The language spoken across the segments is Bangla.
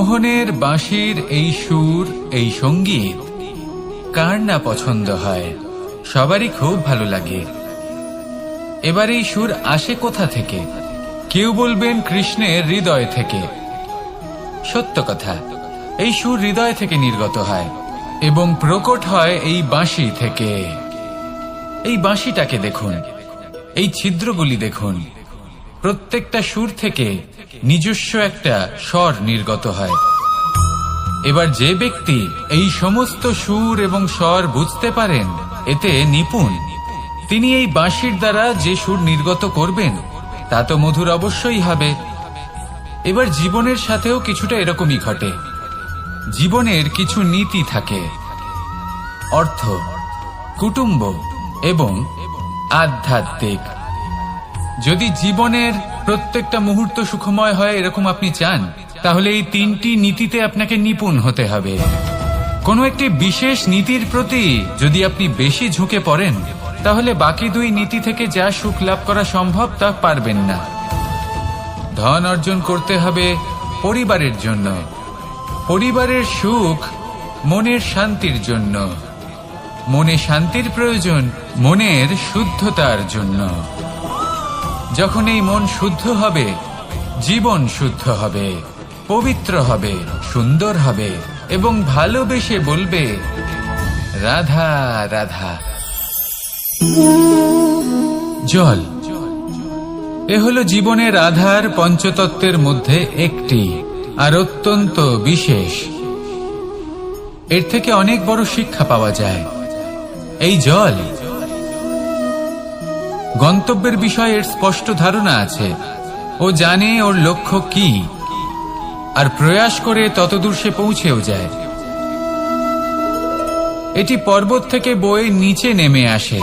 মোহনের বাঁশির এই সুর, এই সঙ্গীত কার না পছন্দ হয়, সবারই খুব ভালো লাগে। এবার এই সুর আসে কোথা থেকে? কেউ বলবেন কৃষ্ণের হৃদয় থেকে। সত্য কথা, এই সুর হৃদয় থেকে নির্গত হয় এবং প্রকট হয় এই বাঁশি থেকে। এই বাঁশিটাকে দেখুন, এই ছিদ্রগুলি দেখুন, প্রত্যেকটা সুর থেকে নিজস্ব একটা স্বর নির্গত হয়। এবার যে ব্যক্তি এই সমস্ত সুর এবং স্বর বুঝতে পারেন, এতে নিপুণ, তিনি এই বাঁশির দ্বারা যে সুর নির্গত করবেন তা তো মধুর অবশ্যই হবে। এবার জীবনের সাথেও কিছুটা এরকমই ঘটে। জীবনের কিছু নীতি থাকে, অর্থ, কুটুম্ব এবং আধ্যাত্মিক। যদি জীবনের প্রত্যেকটা মুহূর্ত সুখময় হয় এরকম আপনি চান, তাহলে এই তিনটি নীতিতে আপনাকে নিপুণ হতে হবে। কোনো একটি বিশেষ নীতির প্রতি যদি আপনি বেশি ঝুঁকে পড়েন, তাহলে বাকি দুই নীতি থেকে যা সুখ লাভ করা সম্ভব তা পারবেন না। ধন অর্জন করতে হবে পরিবারের জন্য, পরিবারের সুখ মনের শান্তির জন্য, মনে শান্তির প্রয়োজন মনের শুদ্ধতার জন্য। যখন এই মন শুদ্ধ হবে, জীবন শুদ্ধ হবে, পবিত্র হবে, সুন্দর হবে এবং ভালোবেসে বলবে রাধা রাধা। জল, এ হলো জীবনের আধার পঞ্চতত্ত্বের মধ্যে একটি, আর অত্যন্ত বিশেষ। এর থেকে অনেক বড় শিক্ষা পাওয়া যায়। এই জল, গন্তব্যের বিষয়ে এর স্পষ্ট ধারণা আছে। ও জানে ওর লক্ষ্য কি, আর প্রয়াস করে ততদূর সে পৌঁছেও যায়। এটি পর্বত থেকে বয়ে নিচে নেমে আসে,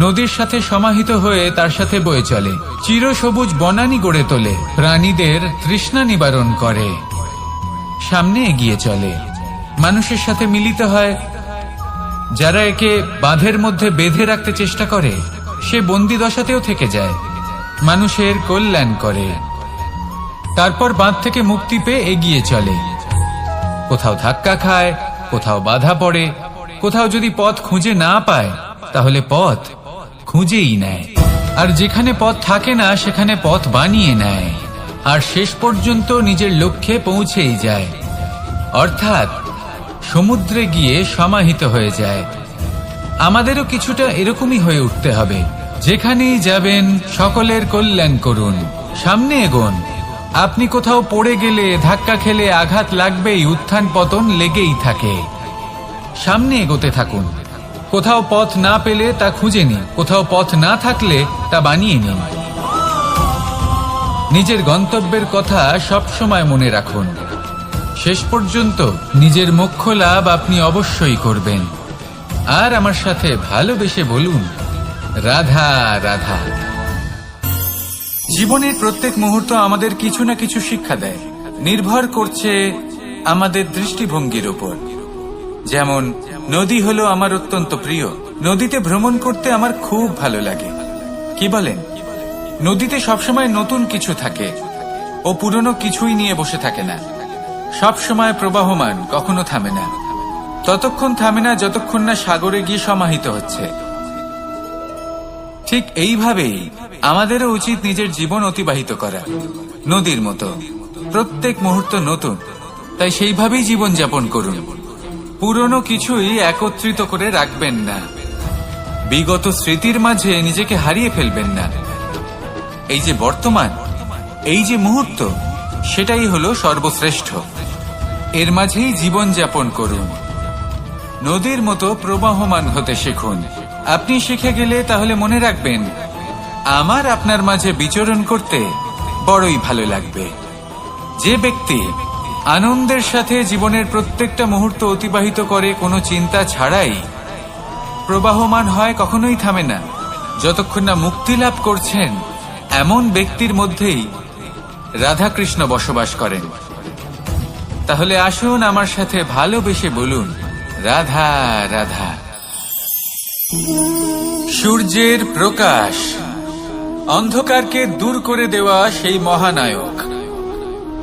নদীর সাথে সমাহিত হয়ে তার সাথে বয়ে চলে, চিরসবুজ বনানী গড়ে তোলে, প্রাণীদের তৃষ্ণা নিবারণ করে, সামনে এগিয়ে চলে, মানুষের সাথে মিলিত হয়। যারা একে বাঁধের মধ্যে বেঁধে রাখতে চেষ্টা করে, সে বন্দি দশাতেও থেকে যায়, মানুষের কল্যাণ করে। তারপর বাঁধ থেকে মুক্তি পেয়ে এগিয়ে চলে, কোথাও ধাক্কা খায়, কোথাও বাধা পড়ে, কোথাও যদি পথ খুঁজে না পায় তাহলে পথ খুঁজেই নেয়, আর যেখানে পথ থাকে না সেখানে পথ বানিয়ে নেয়, আর শেষ পর্যন্ত নিজের লক্ষ্যে পৌঁছেই যায়, অর্থাৎ সমুদ্রে গিয়ে সমাহিত হয়ে যায়। আমাদেরও কিছুটা এরকমই হয়ে উঠতে হবে। যেখানেই যাবেন সকলের কল্যাণ করুন, সামনে এগোন। আপনি কোথাও পড়ে গেলে, ধাক্কা খেলে আঘাত লাগবেই, উত্থান পতন লেগেই থাকে। সামনে এগোতে থাকুন। কোথাও পথ না পেলে তা খুঁজে নিন, কোথাও পথ না থাকলে তা বানিয়ে নিন। নিজের গন্তব্যের কথা সব সময় মনে রাখুন। শেষ পর্যন্ত নিজের মোক্ষ লাভ আপনি অবশ্যই করবেন। আর আমার সাথে ভালোবেসে বলুন রাধা রাধা। জীবনের প্রত্যেক মুহূর্ত আমাদের কিছু না কিছু শিক্ষা দেয়, নির্ভর করছে আমাদের দৃষ্টিভঙ্গির উপর। যেমন নদী হলো আমার অত্যন্ত প্রিয়, নদীতে ভ্রমণ করতে আমার খুব ভালো লাগে। কি বলেন? নদীতে সবসময় নতুন কিছু থাকে, ও পুরনো কিছুই নিয়ে বসে থাকে না, সব সময় প্রবাহমান, কখনো থামে না। ততক্ষণ থামে না যতক্ষণ না সাগরে গিয়ে সমাহিত হচ্ছে। ঠিক এইভাবেই আমাদেরও উচিত নিজের জীবন অতিবাহিত করা, নদীর মতো। প্রত্যেক মুহূর্ত নতুন, তাই সেইভাবেই জীবন যাপন করুন। পুরনো কিছুই একত্রিত করে রাখবেন না, বিগত স্মৃতির মাঝে নিজেকে হারিয়ে ফেলবেন না। এই যে বর্তমান, এই যে মুহূর্ত, সেটাই হলো সর্বশ্রেষ্ঠ। এর মাঝেই জীবন যাপন করুন, নদীর মতো প্রবাহমান হতে শিখুন। আপনি শিখে গেলে তাহলে মনে রাখবেন, আমার আপনার মাঝে বিচরণ করতে বড়ই ভালো লাগবে। যে ব্যক্তি আনন্দের সাথে জীবনের প্রত্যেকটা মুহূর্ত অতিবাহিত করে, কোনো চিন্তা ছাড়াই প্রবাহমান হয়, কখনোই থামে না, যতক্ষণ না মুক্তি লাভ করছেন, এমন ব্যক্তির মধ্যেই রাধাকৃষ্ণ বসবাস করেন। তাহলে আসুন আমার সাথে ভালোবেসে বলুন রাধা রাধা। সূর্যের প্রকাশ, অন্ধকারকে দূর করে দেওয়া সেই মহানায়ক।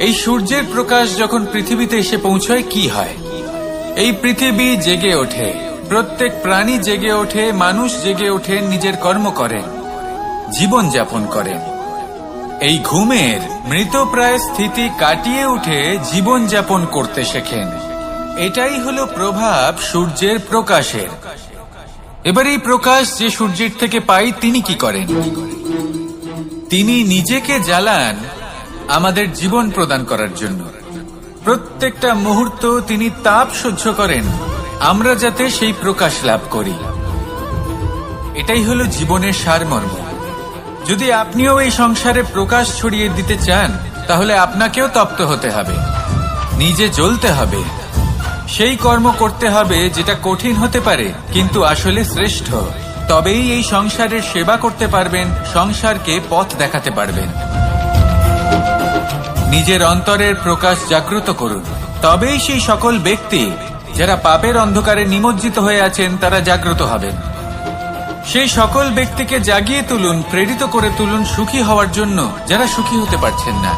এই সূর্যের প্রকাশ যখন পৃথিবীতে এসে পৌঁছয় কি হয়? এই পৃথিবী জেগে ওঠে, প্রত্যেক প্রাণী জেগে ওঠে, মানুষ জেগে ওঠে, নিজের কর্ম করেন, জীবন যাপন করেন। এই ঘুমের মৃতপ্রায় স্থিতি কাটিয়ে উঠে জীবন যাপন করতে শেখেন। এটাই হলো প্রভাব সূর্যের প্রকাশের। এবার এই প্রকাশ যে সূর্যের থেকে পাই তিনি কি করেন? তিনি নিজেকে জ্বালান আমাদের জীবন প্রদান করার জন্য। প্রত্যেকটা মুহূর্ত তিনি তাপ সহ্য করেন আমরা যাতে সেই প্রকাশ লাভ করি। এটাই হলো জীবনের সারমর্ম। যদি আপনিও এই সংসারে প্রকাশ ছড়িয়ে দিতে চান তাহলে আপনাকেও তপ্ত হতে হবে, নিজে জ্বলতে হবে, সেই কর্ম করতে হবে যেটা কঠিন হতে পারে কিন্তু আসলে শ্রেষ্ঠ। তবেই এই সংসারের সেবা করতে পারবেন, সংসারকে পথ দেখাতে পারবেন। নিজের অন্তরের প্রকাশ জাগ্রত করুন, তবেই সেই সকল ব্যক্তি যারা পাপের অন্ধকারে নিমজ্জিত হয়ে আছেন তারা জাগ্রত হবেন। সেই সকল ব্যক্তিকে জাগিয়ে তুলুন, প্রেরিত করে তুলুন সুখী হওয়ার জন্য যারা সুখী হতে পারছেন না।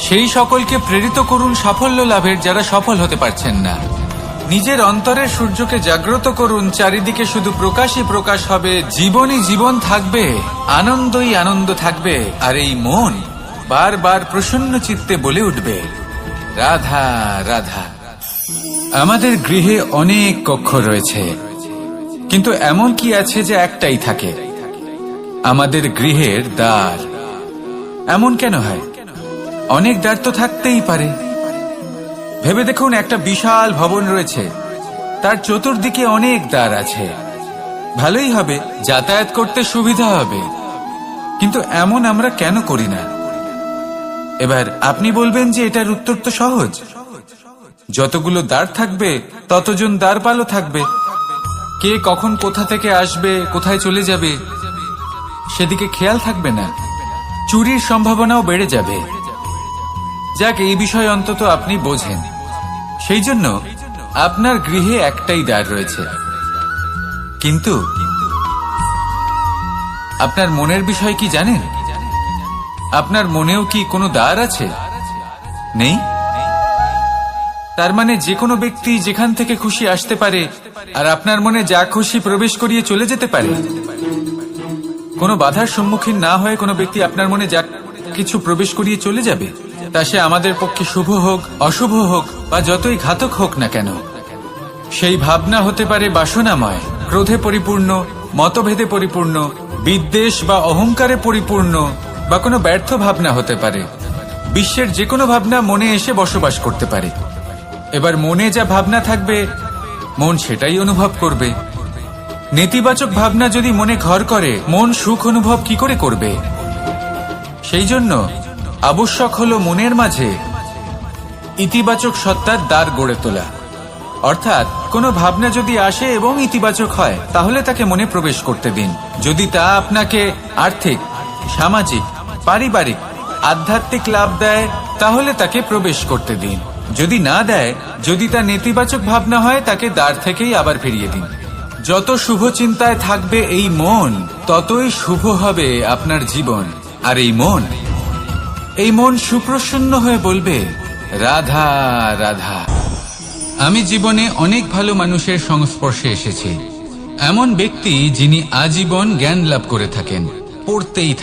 সেই সকলকে প্রেরিত করুন সাফল্য লাভের যারা সফল হতে পারছেন না। নিজের অন্তরের সূর্যকে জাগ্রত করুন, চারিদিকে শুধু প্রকাশই প্রকাশ হবে, জীবনই জীবন থাকবে, আনন্দই আনন্দ থাকবে। আর এই মন বারবার প্রসন্ন চিত্তে বলে উঠবে, রাধা রাধা। আমাদের গৃহে অনেক কক্ষ রয়েছে, কিন্তু এমন কি আছে যে একটাই থাকে? আমাদের গৃহের দ্বার। এমন কেন হয়? অনেক দ্বার তো থাকতেই পারে। ভেবে দেখুন, একটা বিশাল ভবন রয়েছে, তার চতুর্দিকে অনেক দ্বার আছে। ভালোই হবে, যাতায়াত করতে সুবিধা হবে, কিন্তু এমন আমরা কেন করি না? এবার আপনি বলবেন যে এটার উত্তর তো সহজ। যতগুলো দ্বার থাকবে ততজন দ্বারপালও থাকবে। কে কখন কোথা থেকে আসবে, কোথায় চলে যাবে সেদিকে খেয়াল থাকবে না, চুরির সম্ভাবনাও বেড়ে যাবে। যাক, এই বিষয় অন্তত আপনি বোঝেন। সেই জন্য আপনার গৃহে একটাই দ্বার রয়েছে। কিন্তু আপনার মনের বিষয় কি জানেন? আপনার মনেও কি কোনো দ্বার আছে? নেই? তার মানে যে কোনো ব্যক্তি যেখান থেকে খুশি আসতে পারে আর আপনার মনে যা খুশি প্রবেশ করিয়ে চলে যেতে পারে। কোনো বাধার সম্মুখীন না হয়ে কোনো ব্যক্তি আপনার মনে যা কিছু প্রবেশ করিয়ে চলে যাবে, তা সে আমাদের পক্ষে শুভ হোক, অশুভ হোক বা যতই ঘাতক হোক না কেন। সেই ভাবনা হতে পারে বাসনাময়, ক্রোধে পরিপূর্ণ, মতভেদে পরিপূর্ণ, বিদ্বেষ বা অহংকারে পরিপূর্ণ, বা কোনো ব্যর্থ ভাবনা হতে পারে। বিশ্বের যে কোনো ভাবনা মনে এসে বসবাস করতে পারে। এবার মনে যা ভাবনা থাকবে মন সেটাই অনুভব করবে। নেতিবাচক ভাবনা যদি মনে ঘর করে মন সুখ অনুভব কি করে করবে? সেই জন্য আবশ্যক হলো মনের মাঝে ইতিবাচক সত্তার দ্বার গড়ে তোলা। অর্থাৎ কোনো ভাবনা যদি আসে এবং ইতিবাচক হয় তাহলে তাকে মনে প্রবেশ করতে দিন। যদি তা আপনাকে আর্থিক, সামাজিক, পারিবারিক, আধ্যাত্মিক লাভ দেয় তাহলে তাকে প্রবেশ করতে দিন। যদি না দেয়, যদি তা নেতিবাচক ভাবনা হয় তাকে দ্বার থেকেই আবার ফিরিয়ে দিন। যত শুভ চিন্তায় থাকবে এই মন, ততই শুভ হবে আপনার জীবন। আর এই মন সুপ্রসন্ন হয়ে বলবে, রাধা রাধা। আমি জীবনে অনেক ভালো মানুষের সংস্পর্শে এসেছি। এমন ব্যক্তি যিনি আজীবন জ্ঞান লাভ করে থাকেন, পড়তেই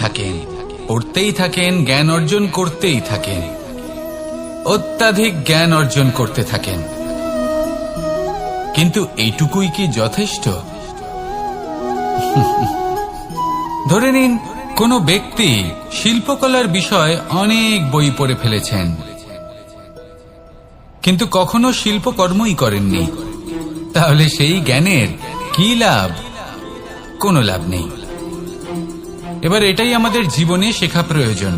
থাকেন, জ্ঞান অর্জন করতেই থাকেন, অত্যাধিক জ্ঞান অর্জন করতে থাকেন। কিন্তু এইটুকুই কি যথেষ্ট? ধরে নিন কোনো ব্যক্তি শিল্পকলার বিষয়ে অনেক বই পড়ে ফেলেছেন, কিন্তু কখনো শিল্পকর্মই করেননি। তাহলে সেই জ্ঞানের কি লাভ? কোনো লাভ নেই। এবার এটাই আমাদের জীবনে শেখা প্রয়োজন।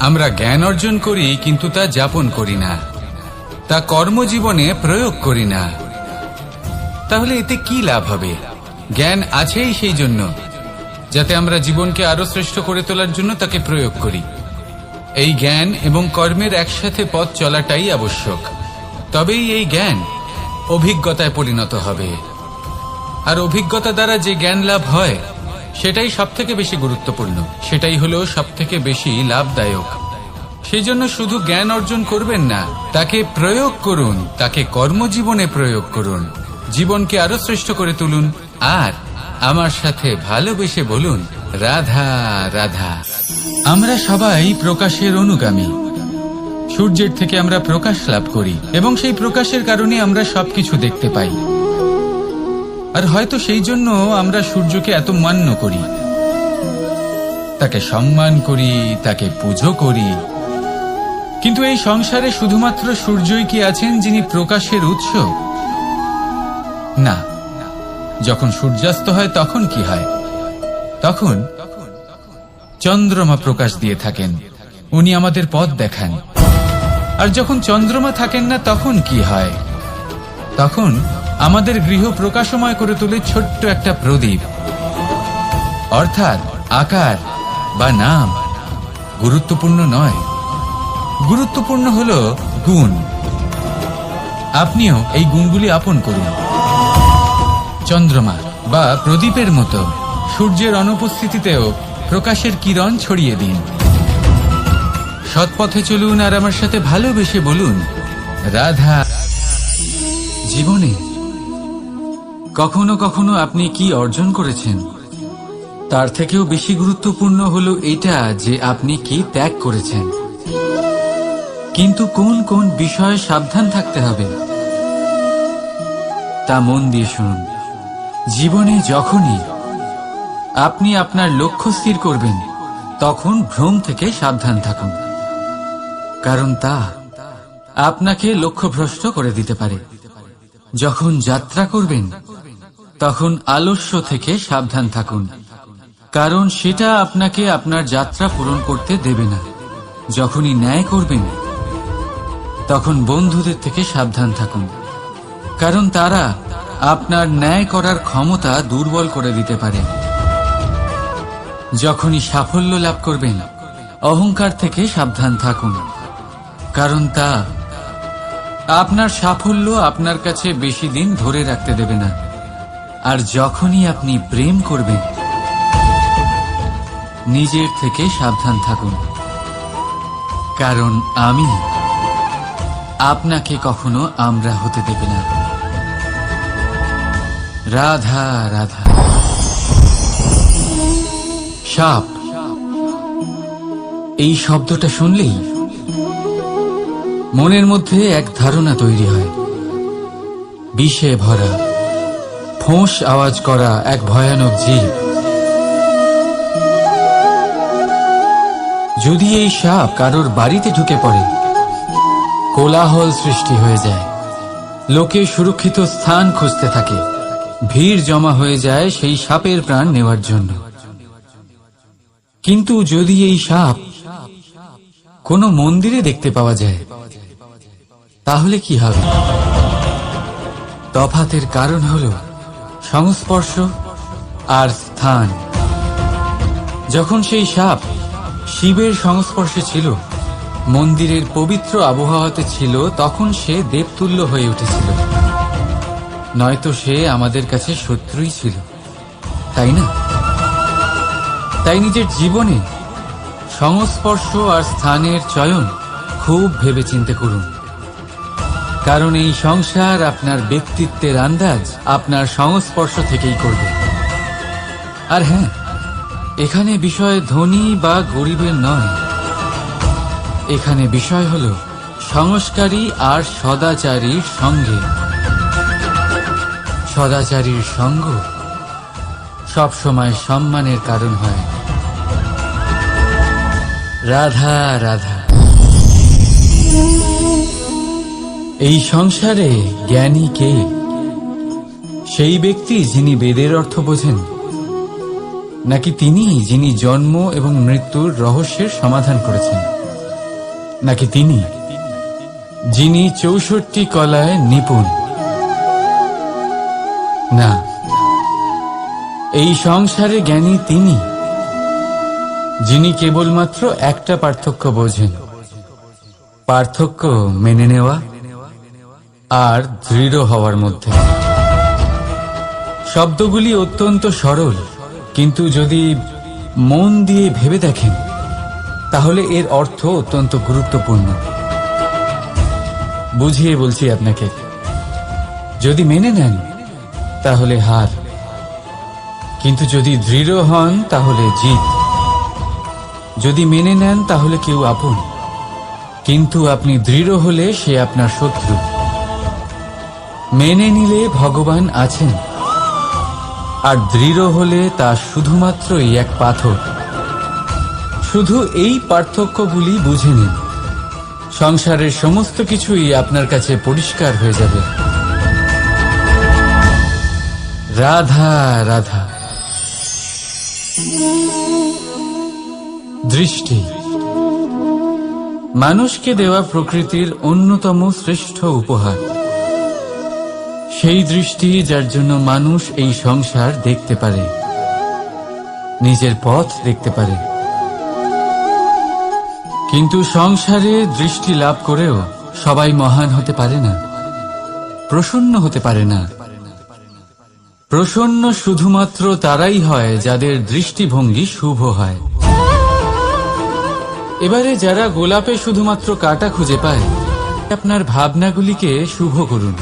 আমরা জ্ঞান অর্জন করি কিন্তু তা যাপন করি না, তা কর্মজীবনে প্রয়োগ করি না। তাহলে এতে কি লাভ হবে? জ্ঞান আছেই সেই জন্য যাতে আমরা জীবনকে আরো শ্রেষ্ঠ করে তোলার জন্য তাকে প্রয়োগ করি। এই জ্ঞান এবং কর্মের একসাথে পথ চলাটাই আবশ্যক। তবেই এই জ্ঞান অভিজ্ঞতায় পরিণত হবে। আর অভিজ্ঞতা দ্বারা যে জ্ঞান লাভ হয় সেটাই সবথেকে বেশি গুরুত্বপূর্ণ, সেটাই হলো সবথেকে বেশি লাভদায়ক, সেই জন্য শুধু জ্ঞান অর্জন করবেন না, তাকে প্রয়োগ করুন, তাকে কর্মজীবনে প্রয়োগ করুন, জীবনকে আরো শ্রেষ্ঠ করে তুলুন। আর আমার সাথে ভালোবেসে বলুন, রাধা রাধা। আমরা সবাই প্রকাশের অনুগামী। সূর্যের থেকে আমরা প্রকাশ লাভ করি এবং সেই প্রকাশের কারণে আমরা সবকিছু দেখতে পাই। আর হয়তো সেই জন্য আমরা সূর্যকে এত মান্য করি, তাকে সম্মান করি, তাকে পুজো করি। কিন্তু এই সংসারে শুধুমাত্র সূর্যই কি আছেন যিনি প্রকাশের উৎস? না। যখন সূর্যাস্ত হয় তখন কি হয়? তখন চন্দ্রমা প্রকাশ দিয়ে থাকেন, উনি আমাদের পথ দেখান। আর যখন চন্দ্রমা থাকেন না তখন কি হয়? তখন আমাদের গৃহ প্রকাশময় করে তোলে ছোট্ট একটা প্রদীপ। অর্থাৎ আকার বা নাম গুরুত্বপূর্ণ নয়, গুরুত্বপূর্ণ হলো গুণ। আপনিও এই গুণগুলি আপন করুন। চন্দ্রমা বা প্রদীপের মতো সূর্যের অনুপস্থিতিতেও প্রকাশের কিরণ ছড়িয়ে দিন। সৎপথে চলুন আর আমার সাথে ভালোবেসে বলুন, রাধা। জীবনে কখনো কখনো আপনি কি অর্জন করেছেন, তার থেকেও বেশি গুরুত্বপূর্ণ হলো এটা যে আপনি কি ত্যাগ করেছেন। কিন্তু কোন কোন বিষয়ে সাবধান থাকতে হবে তা মন দিয়ে শুনুন। জীবনে যখনই আপনি আপনার লক্ষ্য স্থির করবেন তখন ভ্রম থেকে সাবধান থাকুন, কারণ তা আপনাকে লক্ষ্যভ্রষ্ট করে দিতে পারে। যখন যাত্রা করবেন তখন আলস্য থেকে সাবধান থাকুন, কারণ সেটা আপনাকে আপনার যাত্রা পূরণ করতে দেবে না। যখনই ন্যায় করবেন তখন বন্ধুদের থেকে সাবধান থাকুন, কারণ তারা আপনার ন্যায় করার ক্ষমতা দুর্বল করে দিতে পারে। যখনই সাফল্য লাভ করবেন অহংকার থেকে সাবধান থাকুন, কারণ তা আপনার সাফল্য আপনার কাছে বেশি দিন ধরে রাখতে দেবে না। আর যখনই আপনি প্রেম করবেন নিজের থেকে সাবধান থাকুন, কারণ আমি আপনাকে কখনো আমরা হতে দেবে না। রাধা রাধা। সাপ, এই শব্দটা শুনলেই মনের মধ্যে এক ধারণা তৈরি হয়। বিষে ভরা, ফোঁস আওয়াজ করা এক ভয়ানক জীব। যদি এই সাপ কারোর বাড়িতে ঢুকে পড়ে, কোলাহল সৃষ্টি হয়ে যায়, লোকে সুরক্ষিত স্থান খুঁজতে থাকে, ভিড় জমা হয়ে যায় সেই সাপের প্রাণ নেওয়ার জন্য। কিন্তু যদি এই সাপ কোনো মন্দিরে দেখতে পাওয়া যায় তাহলে কি হবে? তফাতের কারণ হল সংস্পর্শ আর স্থান। যখন সেই সাপ শিবের সংস্পর্শে ছিল, মন্দিরের পবিত্র আবহাওয়াতে ছিল, তখন সে দেবতুল্য হয়ে উঠেছিল। নয়তো সে আমাদের কাছে শত্রুই ছিল, তাই না? তাই নিজের জীবনে সংস্পর্শ আর স্থানের চয়ন খুব ভেবেচিন্তে করুন, কারণ এই সংসার আপনার ব্যক্তিত্বের আন্দাজ আপনার সংস্পর্শ থেকেই করবে। আর হ্যাঁ, এখানে বিষয় ধনী বা গরিবের নয়, এখানে বিষয় হল সংস্কারী আর সদাচারীর সঙ্গে। সদাচারীর সঙ্গ সবসময় সম্মানের কারণ হয়। রাধা রাধা। এই সংসারে জ্ঞানী কে? সেই ব্যক্তি যিনি বেদের অর্থ বোঝেন, নাকি তিনি যিনি জন্ম এবং মৃত্যুর রহস্যের সমাধান করেছেন, নাকি তিনি যিনি 64 কলায় নিপুণ? না, এই সংসারে জ্ঞানী তিনি যিনি কেবলমাত্র একটা পার্থক্য বোঝেন, পার্থক্য মেনে নেওয়া আর দৃঢ় হওয়ার মধ্যে। শব্দগুলি অত্যন্ত সরল, কিন্তু যদি মন দিয়ে ভেবে দেখেন তাহলে এর অর্থ অত্যন্ত গুরুত্বপূর্ণ। বুঝিয়ে বলছি আপনাকে, যদি মেনে নেন তাহলে হার, কিন্তু যদি দৃঢ় হন তাহলে জিত। যদি মেনে নেন তাহলে কেউ আপন, কিন্তু আপনি দৃঢ় হলে সে আপনার শত্রু। মেনে নিলে ভগবান আছেন, আর দৃঢ় হলে তা শুধুমাত্রই এক পাথর। শুধু এই পার্থক্যগুলি বুঝে নিন, সংসারের সমস্ত কিছুই আপনার কাছে পরিষ্কার হয়ে যাবে। রাধা রাধা। দৃষ্টি মানুষকে দেওয়া প্রকৃতির অন্যতম শ্রেষ্ঠ উপহার। সেই দৃষ্টি যার জন্য মানুষ এই সংসার দেখতে পারে, নিজের পথ দেখতে পারে। কিন্তু সংসারে দৃষ্টি লাভ করেও সবাই মহান হতে পারে না, প্রসন্ন হতে পারে না। প্রসন্ন শুধুমাত্র তারাই হয় যাদের দৃষ্টিভঙ্গি শুভ হয়। এবারে যারা গোলাপে শুধুমাত্র কাঁটা খুঁজে পায়, আপনার ভাবনাগুলিকে শুভ করুন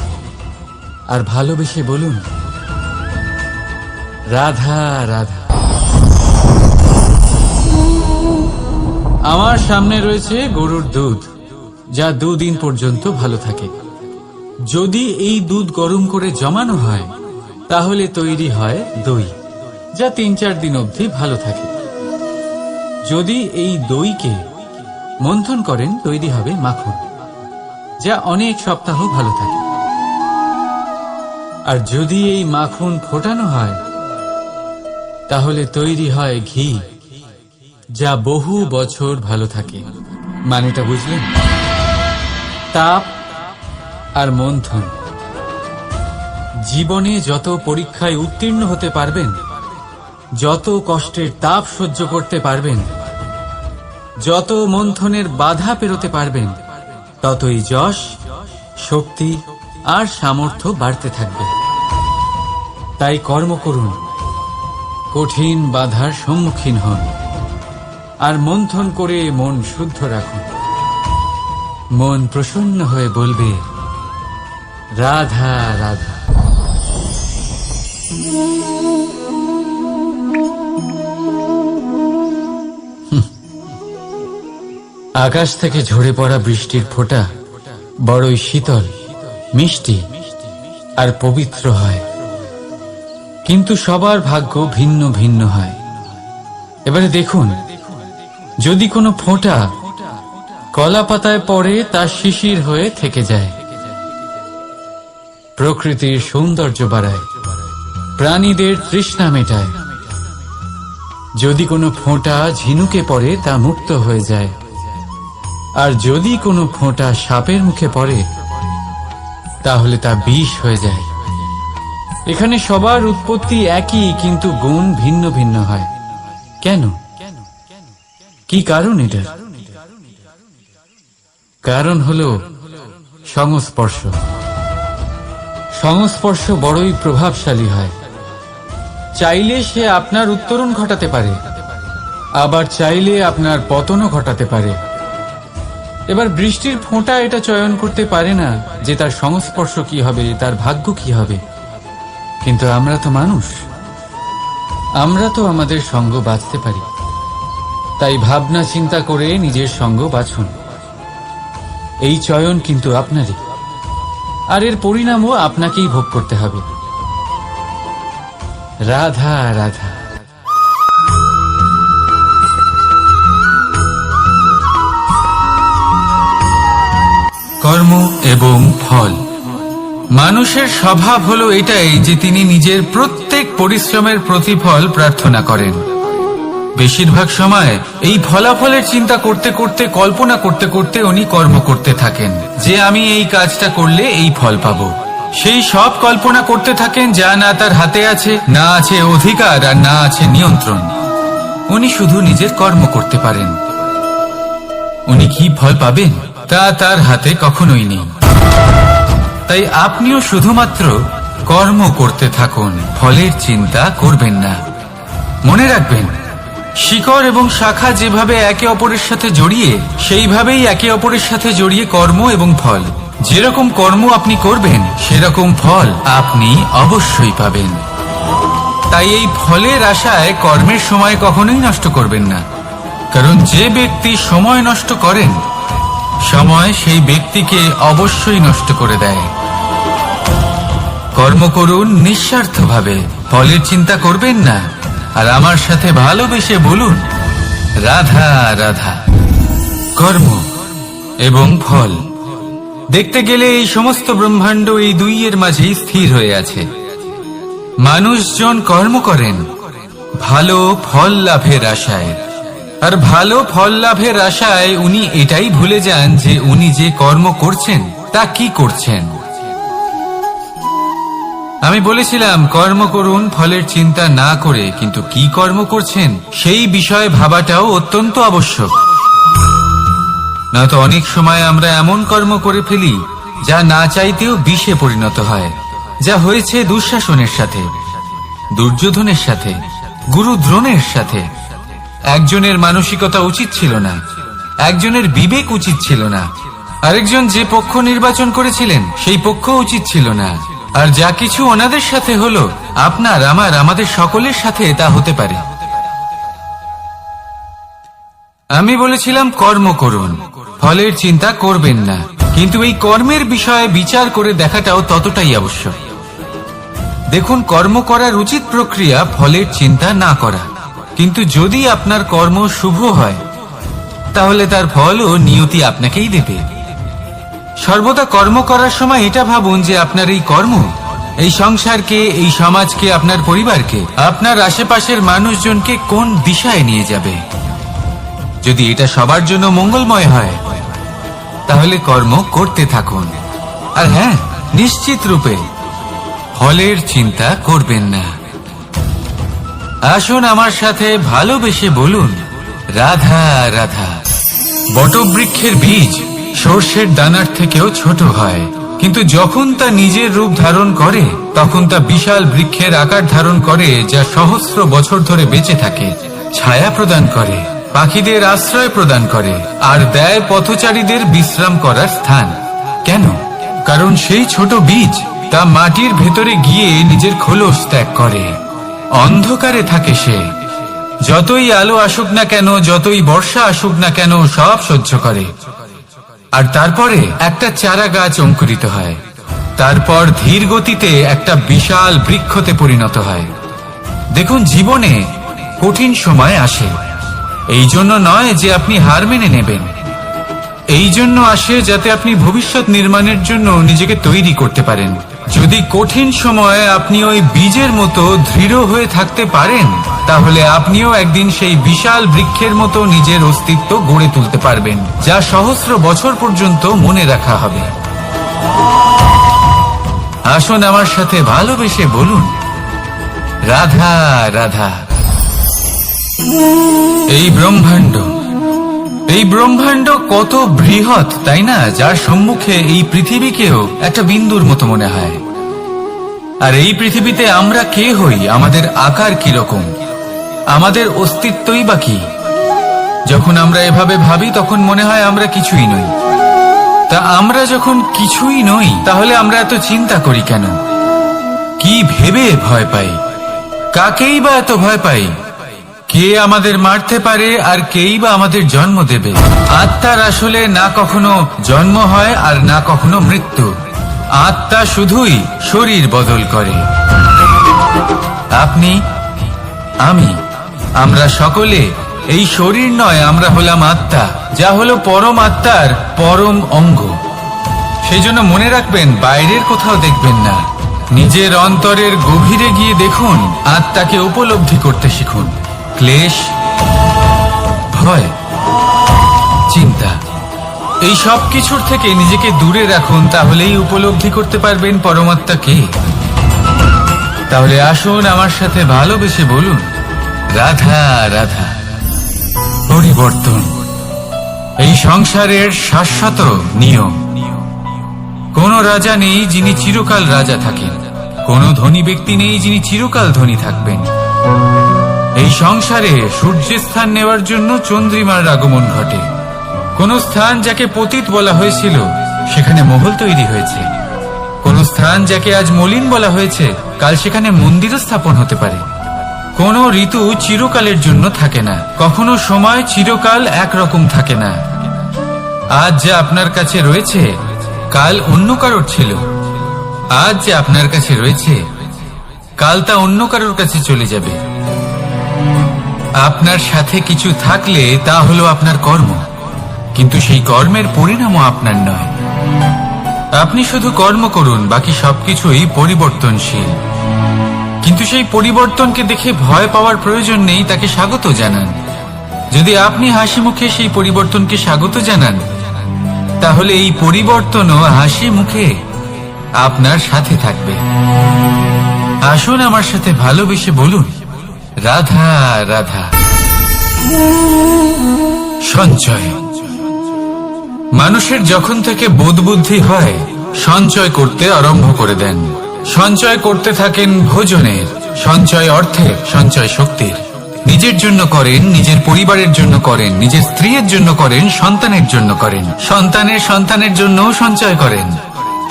আর ভালোবেসে বলুন রাধা রাধা। আমার সামনে রয়েছে গরুর দুধ, যা 2 দিন পর্যন্ত ভালো থাকে। যদি এই দুধ গরম করে জমানো হয় তাহলে তৈরি হয় দই, যা 3-4 দিন অবধি ভালো থাকে। যদি এই দইকে মন্থন করেন তৈরি হবে মাখন, যা অনেক সপ্তাহ ভালো থাকে। আর যদি এই মাখন ফোটানো হয় তাহলে তৈরি হয় ঘি, যা বহু বছর ভালো থাকে। মানেটা বুঝলেন? তাপ আর মন্থন। জীবনে যত পরীক্ষায় উত্তীর্ণ হতে পারবেন, যত কষ্টের তাপ সহ্য করতে পারবেন, যত মন্থনের বাধা পেরোতে পারবেন, ততই যশ, শক্তি আর সামর্থ্য বাড়তে থাকবে। তাই কর্ম করুন, কঠিন বাধার সম্মুখীন হন, আর মন্থন করে মন শুদ্ধ রাখুন। মন প্রসন্ন হয়ে বলবে রাধা রাধা। আকাশ থেকে ঝরে পড়া বৃষ্টির ফোঁটা বড়ই শীতল, মিষ্টি আর পবিত্র হয়, কিন্তু সবার ভাগ্য ভিন্ন ভিন্ন হয়। এবারে দেখুন, যদি কোনো ফোঁটা কলা পাতায় পড়ে তা শিশির হয়ে থেকে যায়। প্রকৃতির সৌন্দর্য বাড়ায়, প্রাণীদের তৃষ্ণা মেটায়। যদি কোনো ফোঁটা ঝিনুকে পড়ে তা মুক্ত হয়ে যায়, আর যদি কোনো ফোঁটা সাপের মুখে পড়ে তাহলে তা বিষ হয়ে যায়। এখানে সবার উৎপত্তি একই, কিন্তু গুণ ভিন্ন ভিন্ন হয়। কেন? কি কারণ এটা? কারণ হলো সংস্পর্শ। সংস্পর্শ বড়ই প্রভাবশালী হয়। চাইলে সে আপনার উত্তরণ ঘটাতে পারে, আবার চাইলে আপনার পতনও ঘটাতে পারে। এবার বৃষ্টির ফোঁটা এটা চয়ন করতে পারে না যে তার সংস্পর্শ কি হবে, তার ভাগ্য কি হবে। কিন্তু আমরা তো মানুষ, আমরা তো আমাদের সঙ্গ বাঁচতে পারি। তাই ভাবনা চিন্তা করে নিজের সঙ্গ বাছুন। এই চয়ন কিন্তু আপনারই, আর এর পরিণামও আপনাকেই ভোগ করতে হবে। রাধা রাধা। কর্ম এবং ফল। মানুষের স্বভাব হলো এটাই যে তিনি নিজের প্রত্যেক পরিশ্রমের প্রতিফল প্রার্থনা করেন। বেশিরভাগ সময় এই ফলাফলের চিন্তা করতে করতে, কল্পনা করতে করতে উনি কর্ম করতে থাকেন, যে আমি এই কাজটা করলে এই ফল পাবো। সেই সব কল্পনা করতে থাকেন যা না তার হাতে আছে, না আছে অধিকার, আর না আছে নিয়ন্ত্রণ। উনি শুধু নিজের কর্ম করতে পারেন। উনি কি ফল পাবেন তা তার হাতে কখনোই নেই। তাই আপনিও শুধুমাত্র কর্ম করতে থাকুন, ফলের চিন্তা করবেন না। মনে রাখবেন, শিকড় এবং শাখা যেভাবে একে অপরের সাথে জড়িয়ে, সেইভাবেই একে অপরের সাথে জড়িয়ে কর্ম এবং ফল। যেরকম কর্ম আপনি করবেন সেরকম ফল আপনি অবশ্যই পাবেন। তাই এই ফলের আশায় কর্মের সময় কখনোই নষ্ট করবেন না, কারণ যে ব্যক্তি সময় নষ্ট করেন, সময় সেই ব্যক্তিকে অবশ্যই নষ্ট করে দেয়। কর্ম করুন নিঃস্বার্থভাবে, ফলের চিন্তা করবেন না, আর আমার সাথে ভালোবেসে বলুন রাধা রাধা। কর্ম এবং ফল, দেখতে গেলে এই সমস্ত ব্রহ্মাণ্ড এই দুইয়ের মাঝেই স্থির হয়ে আছে। মানুষজন কর্ম করেন ভালো ফল লাভের আশায়, আর ভালো ফল লাভের আশায় উনি এটাই ভুলে যান যে উনি যে কর্ম করছেন তা কি করছেন। আমি বলেছিলাম কর্ম করুন ফলের চিন্তা না করে, কিন্তু কি কর্ম করছেন সেই বিষয়ে ভাবাটাও অত্যন্ত আবশ্যক। নয়তো অনেক সময় আমরা এমন কর্ম করে ফেলি যা না চাইতেও বিষে পরিণত হয়, যা হয়েছে দুঃশাসনের সাথে, দুর্যোধনের সাথে, গুরু দ্রোণের সাথে। একজনের মানসিকতা উচিত ছিল না, একজনের বিবেক উচিত ছিল না, আরেকজন যে পক্ষ নির্বাচন করেছিলেন সেই পক্ষ উচিত ছিল না। আর যা কিছু ওনাদের সাথে হলো, আপনার আমার আমাদের সকলের সাথে তা হতে পারে। আমি বলেছিলাম কর্ম করুন, ফলের চিন্তা করবেন না, কিন্তু এই কর্মের বিষয়ে বিচার করে দেখাটাও ততটাই আবশ্যক। দেখুন, কর্ম করার উচিত প্রক্রিয়া ফলের চিন্তা না করা, কিন্তু যদি আপনার কর্ম শুভ হয় তাহলে তার ফলও নিয়তি আপনাকেই দেবে। সর্বদা কর্ম করার সময় এটা ভাবুন যে আপনার এই কর্ম এই সংসারকে, এই সমাজকে, আপনার পরিবারকে, আপনার আশেপাশের মানুষজনকে কোন দিশায় নিয়ে যাবে। যদি এটা সবার জন্য মঙ্গলময় হয় তাহলে কর্ম করতে থাকুন। আর হ্যাঁ, নিশ্চিত রূপে ফলের চিন্তা করবেন না। আসুন আমার সাথে ভালোবেসে বলুন রাধা রাধা। বটবৃক্ষের বীজ সর্ষের দানার থেকেও ছোট হয়, কিন্তু যখন তা নিজের রূপ ধারণ করে তখন তা বিশাল বৃক্ষের আকার ধারণ করে, যা সহস্র বছর ধরে বেঁচে থাকে, ছায়া প্রদান করে, পাখিদের আশ্রয় প্রদান করে, আর দেয় পথচারীদের বিশ্রাম করার স্থান। কেন? কারণ সেই ছোট বীজ তা মাটির ভেতরে গিয়ে নিজের খোলস ত্যাগ করে। অন্ধকারে থাকে সে, যতই আলো আসুক না কেন, যতই বর্ষা আসুক না কেন, সব সহ্য করে। আর তারপরে একটা চারা গাছ অঙ্কুরিত হয়, তারপর ধীর গতিতে একটা বিশাল বৃক্ষতে পরিণত হয়। দেখুন, জীবনে কঠিন সময় আসে, এই জন্য নয় যে আপনি হার মেনে নেবেন, এই জন্য আসে যাতে আপনি ভবিষ্যৎ নির্মাণের জন্য নিজেকে তৈরি করতে পারেন। যদি কঠিন সময়ে আপনি ওই বীজের মতো দৃঢ় হয়ে থাকতে পারেন, তাহলে আপনিও একদিন সেই বিশাল বৃক্ষের মতো নিজের অস্তিত্ব গড়ে তুলতে পারবেন, যা সহস্র বছর পর্যন্ত মনে রাখা হবে। আসুন আমার সাথে ভালোবেসে বলুন রাধা রাধা। এই ব্রহ্মাণ্ড কত বৃহৎ, তাই না? যার সম্মুখে এই পৃথিবীকেও একটা বিন্দুর মতো মনে হয়। আর এই পৃথিবীতে আমরা কে হই, আমাদের আকার কিরকম, আমাদের অস্তিত্বই বা কি? যখন আমরা এভাবে ভাবি তখন মনে হয় আমরা কিছুই নই। তা আমরা যখন কিছুই নই, তাহলে আমরা এত চিন্তা করি কেন? কি ভেবে ভয় পাই? কাকেই বা এত ভয় পাই? কে আমাদের মারতে পারে আর কেই বা আমাদের জন্ম দেবে? আত্মার আসলে না কখনো জন্ম হয় আর না কখনো মৃত্যু। আত্মা শুধুই শরীর বদল করে। আপনি, আমি, আমরা সকলে এই শরীর নয়, আমরা হলাম আত্মা, যা হলো পরম আত্মার পরম অঙ্গ। সেজন্য মনে রাখবেন, বাইরের কোথাও দেখবেন না, নিজের অন্তরের গভীরে গিয়ে দেখুন, আত্মাকে উপলব্ধি করতে শিখুন। ক্লেশ, ভয়, চিন্তা, এই সব কিছুর থেকে নিজেকে দূরে রাখুন, তাহলেই উপলব্ধি করতে পারবেন পরমাত্মাকে। তাহলে আসুন আমার সাথে ভালোবেসে বলুন রাধা রাধা। পরিবর্তন এই সংসারের শাশ্বত নিয়ম। কোন রাজা নেই যিনি চিরকাল রাজা থাকেন, কোন ধনী ব্যক্তি নেই যিনি চিরকাল ধনী থাকবেন। এই সংসারে সূর্যের স্থান নেওয়ার জন্য চন্দ্রিমার আগমন ঘটে। কোন স্থান যাকে পতিত বলা হয়েছিল সেখানে মহল তৈরি হয়েছে। কোন স্থান যাকে আজ মলিন বলা হয়েছে কাল সেখানে মন্দিরও স্থাপন হতে পারে। কোন ঋতু চিরকালের জন্য থাকে না, কখনো সময় চিরকাল একরকম থাকে না। আজ যা আপনার কাছে রয়েছে কাল অন্য কারোর ছিল, আজ যে আপনার কাছে রয়েছে কাল তা অন্য কারোর কাছে চলে যাবে। আপনার সাথে কিছু থাকলে তা হলো আপনার কর্ম, কিন্তু সেই কর্মের পরিণামও আপনার নয়। আপনি শুধু কর্ম করুন, বাকি সবকিছুই পরিবর্তনশীল। কিন্তু সেই পরিবর্তনকে দেখে ভয় পাওয়ার প্রয়োজন নেই, তাকে স্বাগত জানান। যদি আপনি হাসি মুখে সেই পরিবর্তনকে স্বাগত জানান, তাহলে এই পরিবর্তনও হাসি মুখে আপনার সাথে থাকবে। আসুন আমার সাথে ভালোবেসে বলুন, রাধা রাধা। সঞ্চয়। মানুষের যখন থেকে বোধ বুদ্ধি হয় সঞ্চয় করতে আরম্ভ করে দেন। সঞ্চয় করতে থাকেন ভোজনের, সঞ্চয় অর্থের, সঞ্চয় শক্তির। নিজের জন্য করেন, নিজের পরিবারের জন্য করেন, নিজের স্ত্রীর জন্য করেন, সন্তানের জন্য করেন, সন্তানের সন্তানের জন্যও সঞ্চয় করেন।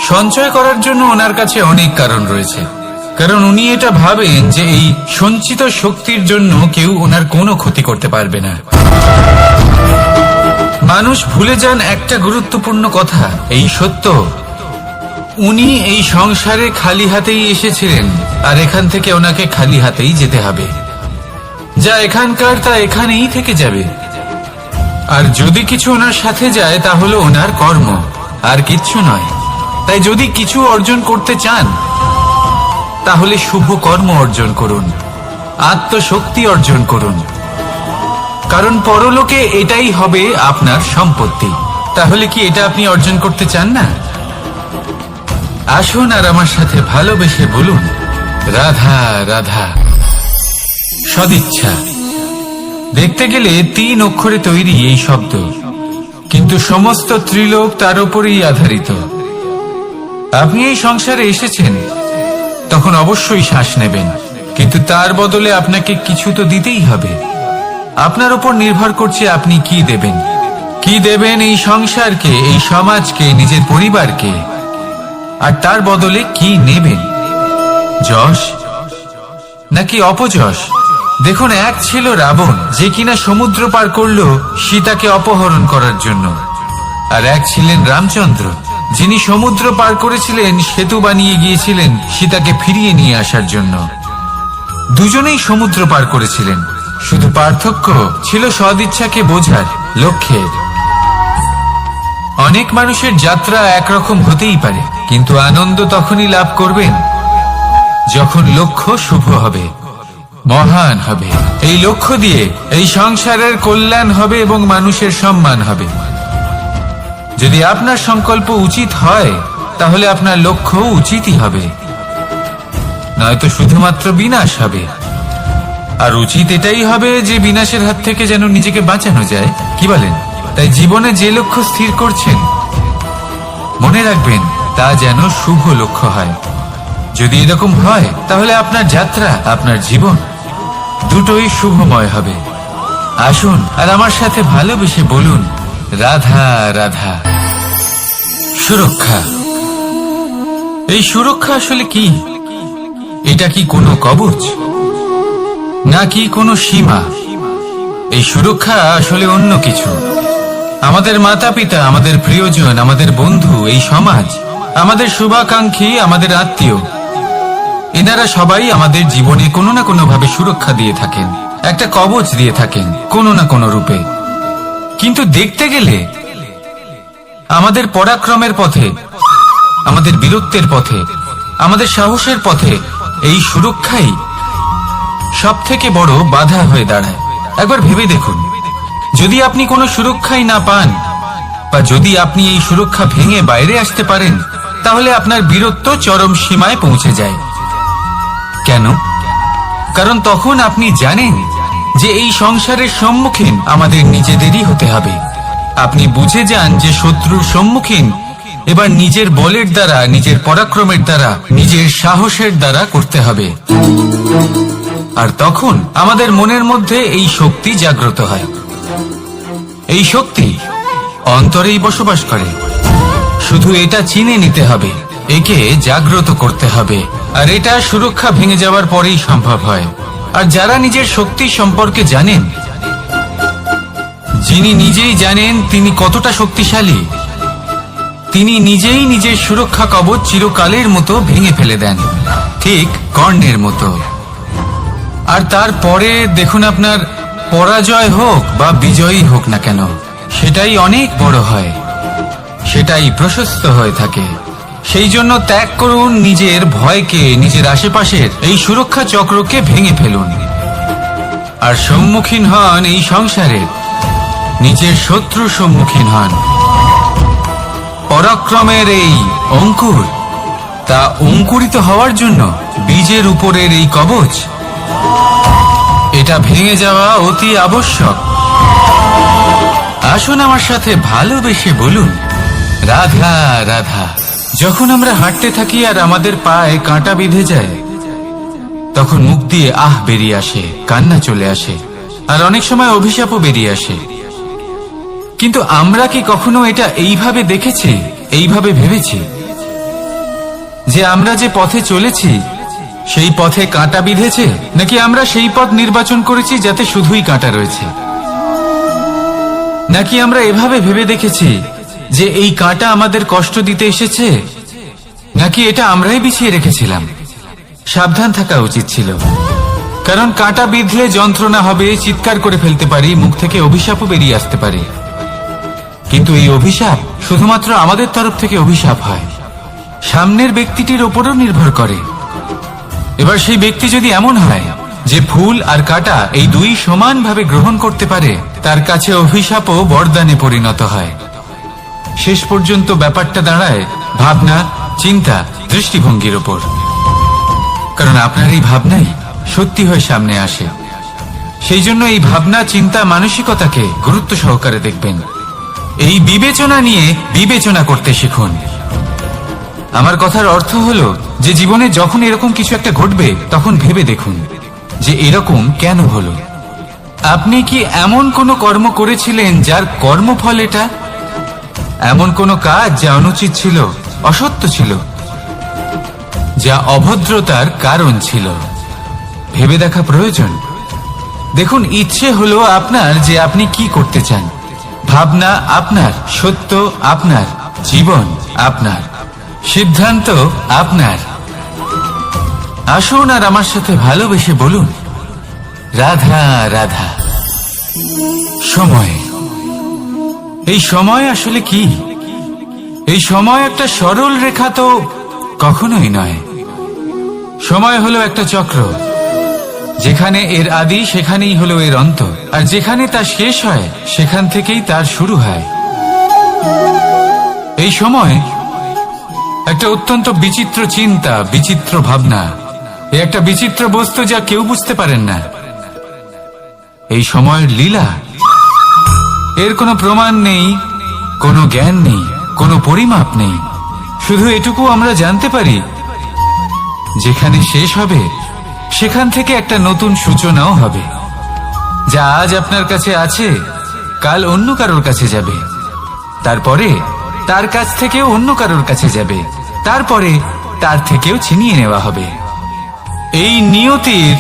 সঞ্চয় করার জন্য ওনার কাছে অনেক কারণ রয়েছে, কারণ উনি এটা ভাবেন যে এই সঞ্চিত শক্তির জন্য কেউ ওনার কোনো ক্ষতি করতে পারবে না। মানুষ ভুলে যান একটা গুরুত্বপূর্ণ কথা, এই সত্য, উনি এই সংসারে খালি হাতেই এসেছিলেন, আর এখান থেকে ওনাকে খালি হাতেই যেতে হবে। যা এখানকার তা এখানেই থেকে যাবে। আর যদি কিছু ওনার সাথে যায় তা হলো ওনার কর্ম, আর কিচ্ছু নয়। তাই যদি কিছু অর্জন করতে চান তাহলে শুভ কর্ম অর্জন করুন, আত্মশক্তি অর্জন করুন, কারণ পরলোকে এটাই হবে আপনার সম্পত্তি। তাহলে কি এটা আপনি অর্জন করতে চান না? আসুন আর আমার সাথে ভালোবেসে বলুন, রাধা রাধা। সদিচ্ছা। দেখতে গেলে 3 অক্ষরে তৈরি এই শব্দ, কিন্তু সমস্ত ত্রিলোক তার উপরেই আধারিত। আপনি এই সংসারে এসেছেন, তখন অবশ্যই শ্বাস নেবেন, কিন্তু তার বদলে আপনাকে কিছু তো দিতেই হবে। আপনার উপর নির্ভর করছে আপনি কি দেবেন। কি দেবেন এই সংসারকে, এই সমাজকে, নিজের পরিবারকে, আর তার বদলে কি নেবেন? যশ নাকি অপযশ? দেখুন, এক ছিল রাবণ, যে কিনা সমুদ্র পার করল সীতাকে অপহরণ করার জন্য, আর এক ছিলেন রামচন্দ্র, যিনি সমুদ্র পার করেছিলেন, সেতু বানিয়ে গিয়েছিলেন সীতাকে ফিরিয়ে নিয়ে আসার জন্য। দুজনেই সমুদ্র পার করেছিলেন, শুধু পার্থক্য ছিল সদিচ্ছাকে বোঝার, লক্ষ্যের। অনেক মানুষের যাত্রা একরকম হতেই পারে, কিন্তু আনন্দ তখনই লাভ করবেন যখন লক্ষ্য শুভ হবে, মহান হবে। এই লক্ষ্য দিয়ে এই সংসারের কল্যাণ হবে এবং মানুষের সম্মান হবে। যদি আপনার সংকল্প উচিত হয় তাহলে আপনার লক্ষ্য উচিতই হবে, নয়তো শুধুমাত্র বিনাশ হবে। আর উচিত এটাই হবে যে বিনাশের হাত থেকে যেন নিজেকে বাঁচানো যায়, কি বলেন? তাই জীবনে যে লক্ষ্য স্থির করছেন মনে রাখবেন তা যেন শুভ লক্ষ্য হয়। যদি এরকম হয় তাহলে আপনার যাত্রা, আপনার জীবন দুটোই শুভময় হবে। আসুন আর আমার সাথে ভালোবেসে বলুন, রাধা রাধা। সুরক্ষা। এই সুরক্ষা আসলে কি? এটা কি কোনো কবচ নাকি কোনো সীমা? এই সুরক্ষা আসলে অন্য কিছু। আমাদের মাতা পিতা, আমাদের প্রিয়জন, আমাদের বন্ধু, এই সমাজ, আমাদের শুভাকাঙ্ক্ষী, আমাদের আত্মীয়, এনারা সবাই আমাদের জীবনে কোনো না কোনো ভাবে সুরক্ষা দিয়ে থাকেন, একটা কবচ দিয়ে থাকেন কোনো না কোনো রূপে। কিন্তু দেখতে গেলে আমাদের পরাক্রমের পথে, আমাদের বীরত্বের পথে, আমাদের সাহসের পথে এই সুরক্ষাই সব থেকে বড় বাধা হয়ে দাঁড়ায়। একবার ভেবে দেখুন, যদি আপনি কোনো সুরক্ষাই না পান, বা যদি আপনি এই সুরক্ষা ভেঙে বাইরে আসতে পারেন, তাহলে আপনার বীরত্ব চরম সীমায় পৌঁছে যায়। কেন? কারণ তখন আপনি জানেন যে এই সংসারের সম্মুখীন আমাদের নিজেদেরই হতে হবে। আপনি বুঝে যান যে শত্রুর সম্মুখীন এবার নিজের বলের দ্বারা, নিজের পরাক্রমের দ্বারা, নিজের সাহসের দ্বারা করতে হবে। আর তখন আমাদের মনের মধ্যে এই শক্তি জাগ্রত হয়। এই শক্তি অন্তরেই বসবাস করে, শুধু এটা চিনে নিতে হবে, একে জাগ্রত করতে হবে। আর এটা সুরক্ষা ভেঙে যাওয়ার পরেই সম্ভব হয়। আর যারা নিজের শক্তি সম্পর্কে জানেন, যিনি নিজেই জানেন তিনি কতটা শক্তিশালী, তিনি নিজেই নিজের সুরক্ষা কবচ চিরকালের মতো ভেঙে ফেলে দেন, ঠিক কর্ণের মতো। আর তারপরে দেখুন, আপনার পরাজয় হোক বা বিজয়ী হোক না কেন, সেটাই অনেক বড় হয়, সেটাই প্রশস্ত হয়ে থাকে। সেই জন্য ত্যাগ করুন নিজের ভয়কে, নিজের আশেপাশের এই সুরক্ষা চক্রকে ভেঙে ফেলুন, আর সম্মুখীন হন এই সংসারের নিজের শত্রুর সম্মুখীন হন। পরাক্রমের এই অঙ্কুর, তা অঙ্কুরিত হওয়ার জন্য বীজের উপরের এই কবচ, এটা ভেঙে যাওয়া অতি আবশ্যক। আসুন আমার সাথে ভালোবেসে বলুন, রাধা রাধা। যখন আমরা হাঁটতে থাকি আর আমাদের পায়ে কাঁটা বিঁধে যায়, তখন মুখ দিয়ে আহ বেরিয়ে আসে, কান্না চলে আসে, আর অনেক সময় অভিশাপও বেরিয়ে আসে। কিন্তু আমরা কি কখনো এটা এইভাবে দেখেছি, এইভাবে ভেবেছি যে আমরা যে পথে চলেছি সেই পথে কাঁটা বিঁধেছে, নাকি আমরা সেই পথ নির্বাচন করেছি যাতে শুধুই কাঁটা রয়েছে? নাকি আমরা এভাবে ভেবে দেখেছি যে এই কাঁটা আমাদের কষ্ট দিতে এসেছে, নাকি এটা আমরাই বিছিয়ে রেখেছিলাম? সাবধান থাকা উচিত ছিল, কারণ কাঁটা বিঁধলে যন্ত্রণা হবে, চিৎকার করে ফেলতে পারি, মুখ থেকে অভিশাপও বেরিয়ে আসতে পারে। কিন্তু এই অভিশাপ শুধুমাত্র আমাদের তরফ থেকে অভিশাপ হয়, সামনের ব্যক্তিটির উপরও নির্ভর করে। এবার সেই ব্যক্তি যদি এমন হয় যে ফুল আর কাঁটা এই দুই সমানভাবে গ্রহণ করতে পারে, তার কাছে অভিশাপও বরদানে পরিণত হয়। শেষ পর্যন্ত ব্যাপারটা দাঁড়ায় ভাবনা, চিন্তা, দৃষ্টিভঙ্গির ওপর। কারণ আপনার এই ভাবনাই সত্যি হয়ে সামনে আসে। সেই জন্য এই ভাবনা, চিন্তা, মানসিকতাকে গুরুত্ব সহকারে দেখবেন। এই বিবেচনা নিয়ে বিবেচনা করতে শিখুন। আমার কথার অর্থ হলো যে জীবনে যখন এরকম কিছু একটা ঘটবে, তখন ভেবে দেখুন যে এরকম কেন হলো। আপনি কি এমন কোনো কর্ম করেছিলেন যার কর্মফল এটা? এমন কোনো কাজ যা অনুচিত ছিল, অসত্য ছিল, যা অভদ্রতার কারণ ছিল? ভেবে দেখা প্রয়োজন। দেখুন, ইচ্ছে হলো আপনার যে আপনি কি করতে চান, ভাবনা আপনার, সত্য আপনার, জীবন আপনার, সিদ্ধান্ত আপনার। আসুন আর আমার সাথে ভালোবেসে বলুন, রাধা রাধা। সময়, এই সময় আসলে কি? এই সময় একটা সরল রেখা তো কখনোই নয়। সময় হলো একটা চক্র, যেখানে এর আদি সেখানেই হলো এর অন্ত, আর যেখানে তা শেষ হয় সেখান থেকেই তার শুরু হয়। এই সময় একটা অত্যন্ত বিচিত্র চিন্তা, বিচিত্র ভাবনা, এ একটা বিচিত্র বস্তু যা কেউ বুঝতে পারেন না। এই সময়ের লীলা, এর কোনো প্রমাণ নেই, কোনো জ্ঞান নেই, কোনো পরিমাপ নেই। শুধু এটুকু আমরা জানতে পারি, যেখানে শেষ হবে সেখান থেকে একটা নতুন সূচনাও হবে। যা আজ আপনার কাছে আছে, কাল অন্য কারোর কাছে যাবে, তারপরে তার কাছ থেকেও অন্য কারোর কাছে যাবে, তারপরে তার থেকেও ছিনিয়ে নেওয়া হবে। এই নিয়তির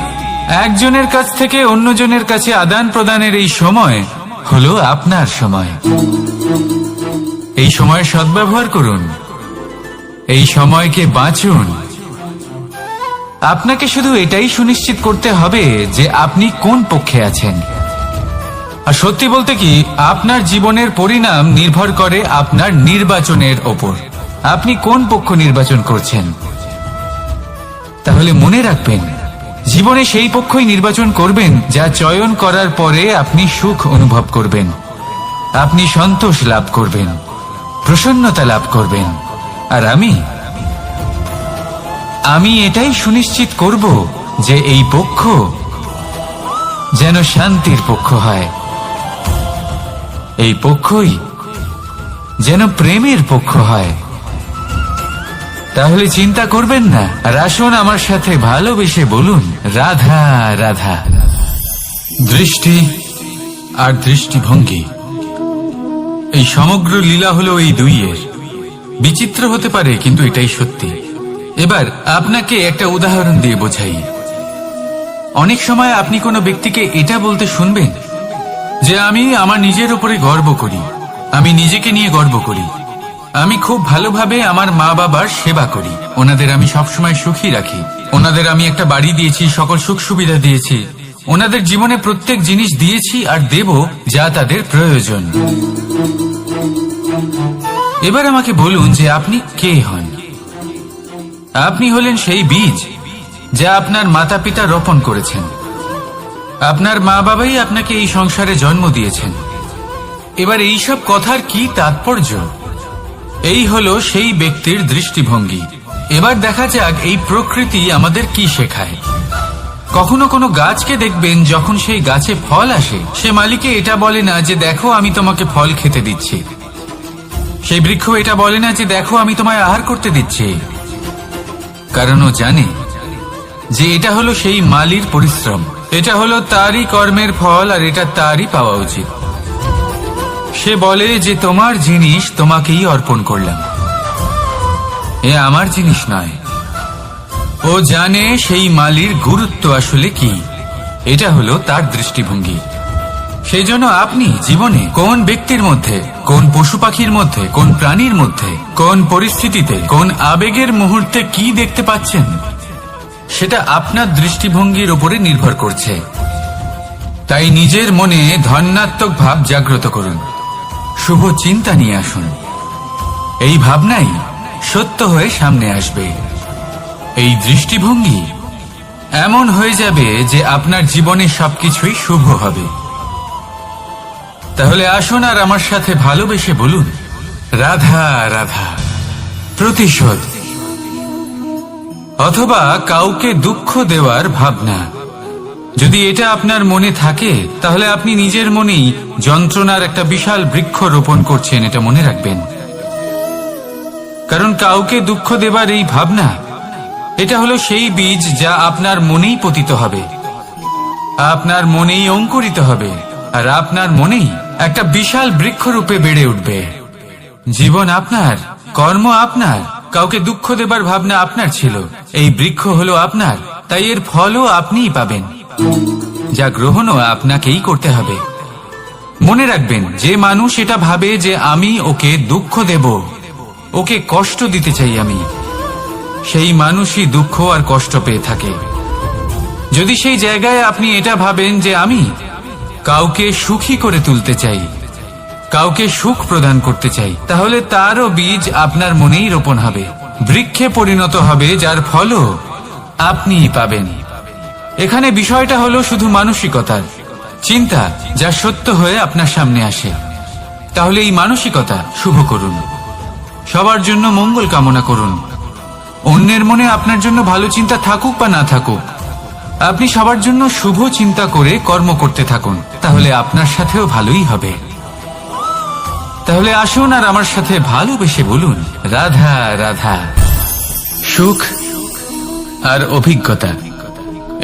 একজনের কাছ থেকে অন্যজনের কাছে আদান প্রদানের এই সময় হলো আপনার সময়। এই সময়ের সদ্ব্যবহার করুন, এই সময়কে বাঁচুন। আপনাকে শুধু এটাই সুনিশ্চিত করতে হবে যে আপনি কোন পক্ষে আছেন। আর সত্যি বলতে কি, আপনার জীবনের পরিণাম নির্ভর করে আপনার নির্বাচনের ওপর। আপনি কোন পক্ষ নির্বাচন করছেন। তাহলে মনে রাখবেন, জীবনে সেই পক্ষই নির্বাচন করবেন যা চয়ন করার পরে আপনি সুখ অনুভব করবেন, আপনি সন্তোষ লাভ করবেন, প্রসন্নতা লাভ করবেন। আর আমি এটাই সুনিশ্চিত করব যে এই পক্ষ যেন শান্তির পক্ষ হয়, এই পক্ষই যেন প্রেমের পক্ষ হয়, তাহলে চিন্তা করবেন না, আর আসুন আমার সাথে ভালোবেসে বলুন রাধা রাধা। দৃষ্টি আর দৃষ্টিভঙ্গি, এই সমগ্র লীলা হলো এই দুইয়ের। বিচিত্র হতে পারে, কিন্তু এটাই সত্যি। এবার আপনাকে একটা উদাহরণ দিয়ে বোঝাই। অনেক সময় আপনি কোনো ব্যক্তিকে এটা বলতে শুনবেন যে আমি আমার নিজের উপরে গর্ব করি, আমি নিজেকে নিয়ে গর্ব করি, আমি খুব ভালোভাবে আমার মা বাবার সেবা করি, ওনাদের আমি সবসময় সুখী রাখি, ওনাদের আমি একটা বাড়ি দিয়েছি, সকল সুখ সুবিধা দিয়েছি, ওনাদের জীবনে প্রত্যেক জিনিস দিয়েছি আর দেব যা তাদের প্রয়োজন। এবার আমাকে বলুন যে আপনি কে হন? আপনি হলেন সেই বীজ যা আপনার মাতা পিতা রোপণ করেছেন। আপনার মা বাবাই আপনাকে এই সংসারে জন্ম দিয়েছেন। এবার এইসব কথার কি তাৎপর্য? এই হলো সেই ব্যক্তির দৃষ্টিভঙ্গি। এবার দেখা যাক এই প্রকৃতি আমাদের কি শেখায়। কখনো কোনো গাছকে দেখবেন, যখন সেই গাছে ফল আসে, সে মালিকে এটা বলে না যে দেখো আমি তোমাকে ফল খেতে দিচ্ছি। সেই বৃক্ষ এটা বলে না যে দেখো আমি তোমায় আহার করতে দিচ্ছি, কারণ ও জানে যে এটা হলো সেই মালির পরিশ্রম, এটা হলো তারই কর্মের ফল, আর এটা তারই পাওয়া উচিত। সে বলে যে তোমার জিনিস তোমাকেই অর্পণ করলাম, এ আমার জিনিস নয়। ও জানে সেই মালির গুরুত্ব আসলে কি, এটা হলো তার দৃষ্টিভঙ্গি। সেই জন্য আপনি জীবনে কোন ব্যক্তির মধ্যে, কোন পশু পাখির মধ্যে, কোন প্রাণীর মধ্যে, কোন পরিস্থিতিতে, কোন আবেগের মুহূর্তে কি দেখতে পাচ্ছেন, সেটা আপনার দৃষ্টিভঙ্গির উপরে নির্ভর করছে। তাই নিজের মনে ধন্যাত্মক ভাব জাগ্রত করুন, শুভ চিন্তা নিয়ে আসুন। এই ভাবনাই সত্য হয়ে সামনে আসবে। এই দৃষ্টিভঙ্গি এমন হয়ে যাবে যে আপনার জীবনে সবকিছুই শুভ হবে। তাহলে আসুন আর আমার সাথে ভালোবেসে বলুন রাধা রাধা। প্রতিশোধ অথবা কাউকে দুঃখ দেওয়ার ভাবনা, যদি এটা আপনার মনে থাকে, তাহলে আপনি নিজের মনেই যন্ত্রণার একটা বিশাল বৃক্ষ রোপণ করছেন, এটা মনে রাখবেন। কারণ কাউকে দুঃখ দেবার এই ভাবনা, এটা হলো সেই বীজ যা আপনার মনেই পতিত হবে, আপনার মনেই অঙ্কুরিত হবে, আর আপনার মনেই একটা বিশাল বৃক্ষরূপে বেড়ে উঠবে। জীবন আপনার, কর্ম আপনার, কাউকে দুঃখ দেবার ভাবনা আপনার ছিল, এই বৃক্ষ হলো আপনার, তাই এর ফলও আপনিই পাবেন, যা গ্রহণও আপনাকেই করতে হবে। মনে রাখবেন, যে মানুষ এটা ভাবে যে আমি ওকে দুঃখ দেব, ওকে কষ্ট দিতে চাই আমি, সেই মানুষই দুঃখ আর কষ্ট পেয়ে থাকে। যদি সেই জায়গায় আপনি এটা ভাবেন যে আমি কাউকে সুখী করে তুলতে চাই, কাউকে সুখ প্রদান করতে চাই, তাহলে তারও বীজ আপনার মনেই রোপণ হবে, বৃক্ষে পরিণত হবে, যার ফলও আপনিই পাবেন। এখানে বিষয়টা হলো শুধু মানসিকতার চিন্তা, যা সত্য হয়ে আপনার সামনে আসে। তাহলে এই মানসিকতা শুভ করুন, সবার জন্য মঙ্গল কামনা করুন। অন্যের মনে আপনার জন্য ভালো চিন্তা থাকুক বা না থাকুক, আপনি সবার জন্য শুভ চিন্তা করে কর্ম করতে থাকুন, তাহলে আপনার সাথেও ভালোই হবে। তাহলে আসুন আর আমার সাথে ভালোবেসে বলুন রাধা রাধা। সুখ আর অভিজ্ঞতা,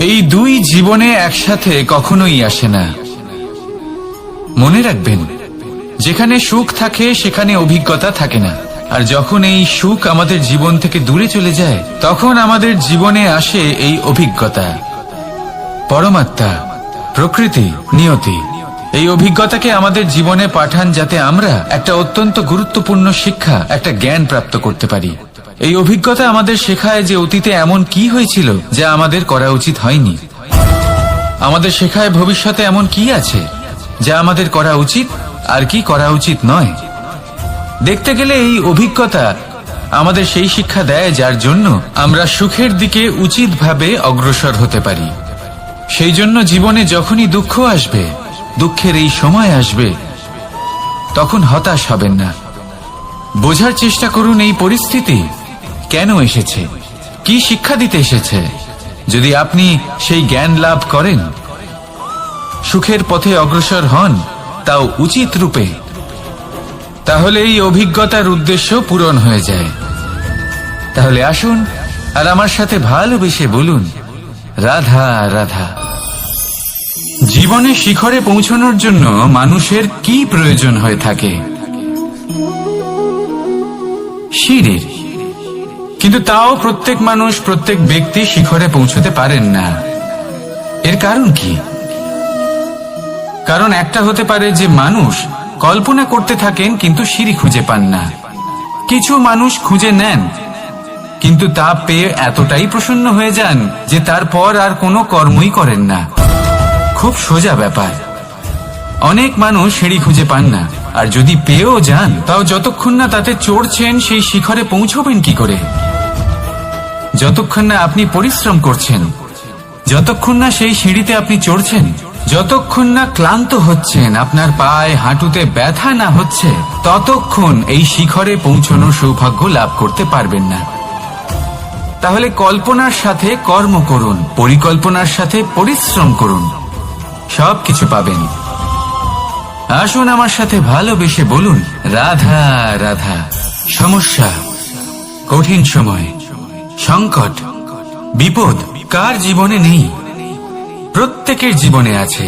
এই দুই জীবনে একসাথে কখনোই আসে না। মনে রাখবেন, যেখানে সুখ থাকে সেখানে অভিজ্ঞতা থাকে না, আর যখন এই সুখ আমাদের জীবন থেকে দূরে চলে যায়, তখন আমাদের জীবনে আসে এই অভিজ্ঞতা। পরমাত্মা, প্রকৃতি, নিয়তি এই অভিজ্ঞতাকে আমাদের জীবনে পাঠান, যাতে আমরা একটা অত্যন্ত গুরুত্বপূর্ণ শিক্ষা, একটা জ্ঞান প্রাপ্ত করতে পারি। এই অভিজ্ঞতা আমাদের শেখায় যে অতীতে এমন কি হয়েছিল যা আমাদের করা উচিত হয়নি। আমাদের শেখায় ভবিষ্যতে এমন কি আছে যা আমাদের করা উচিত আর কি করা উচিত নয়। দেখতে গেলে এই অভিজ্ঞতা আমাদের সেই শিক্ষা দেয় যার জন্য আমরা সুখের দিকে উচিতভাবে অগ্রসর হতে পারি। সেই জন্য জীবনে যখনই দুঃখ আসবে, দুঃখের এই সময় আসবে, তখন হতাশ হবেন না। বোঝার চেষ্টা করুন এই পরিস্থিতি কেন এসেছে, কি শিক্ষা দিতে এসেছে। যদি আপনি সেই জ্ঞান লাভ করেন, সুখের পথে অগ্রসর হন, তাও উচিত রূপে, তাহলে এই অভিজ্ঞতার উদ্দেশ্য পূরণ হয়ে যায়। তাহলে আসুন আর আমার সাথে ভালোবেসে বলুন, রাধা রাধা। জীবনে শিখরে পৌঁছানোর জন্য মানুষের কি প্রয়োজন হয়ে থাকে? সিঁড়ির। কিন্তু তাও প্রত্যেক মানুষ, প্রত্যেক ব্যক্তি শিখরে পৌঁছতে পারেন না। এর কারণ কি? কারণ একটা হতে পারে যে মানুষ কল্পনা করতে থাকেন কিন্তু সিঁড়ি খুঁজে পান না। কিছু মানুষ খুঁজে নেন কিন্তু তা পেয়ে এতটাই প্রসন্ন হয়ে যান যে তারপর আর কোনো কর্মই করেন না। খুব সোজা ব্যাপার। অনেক মানুষ সিঁড়ি খুঁজে পান না, আর যদি পেয়েও যান তাও যতক্ষণ না তাতে চড়ছেন সেই শিখরে পৌঁছবেন কি করে? যতক্ষণ না আপনি পরিশ্রম করছেন, যতক্ষণ না সেই সিঁড়িতে আপনি চড়ছেন, যতক্ষণ না ক্লান্ত হচ্ছেন, আপনার পায়ে হাঁটুতে ব্যথা না হচ্ছে, ততক্ষণ এই শিখরে পৌঁছানোর সৌভাগ্য লাভ করতে পারবেন না। তাহলে কল্পনার সাথে কর্ম করুন, পরিকল্পনার সাথে পরিশ্রম করুন, সবকিছু পাবেন। আসুন আমার সাথে ভালোবেসে বলুন, রাধা রাধা। সমস্যা, কঠিন সময়, সংকট, বিপদ কার জীবনে নেই? প্রত্যেকের জীবনে আছে।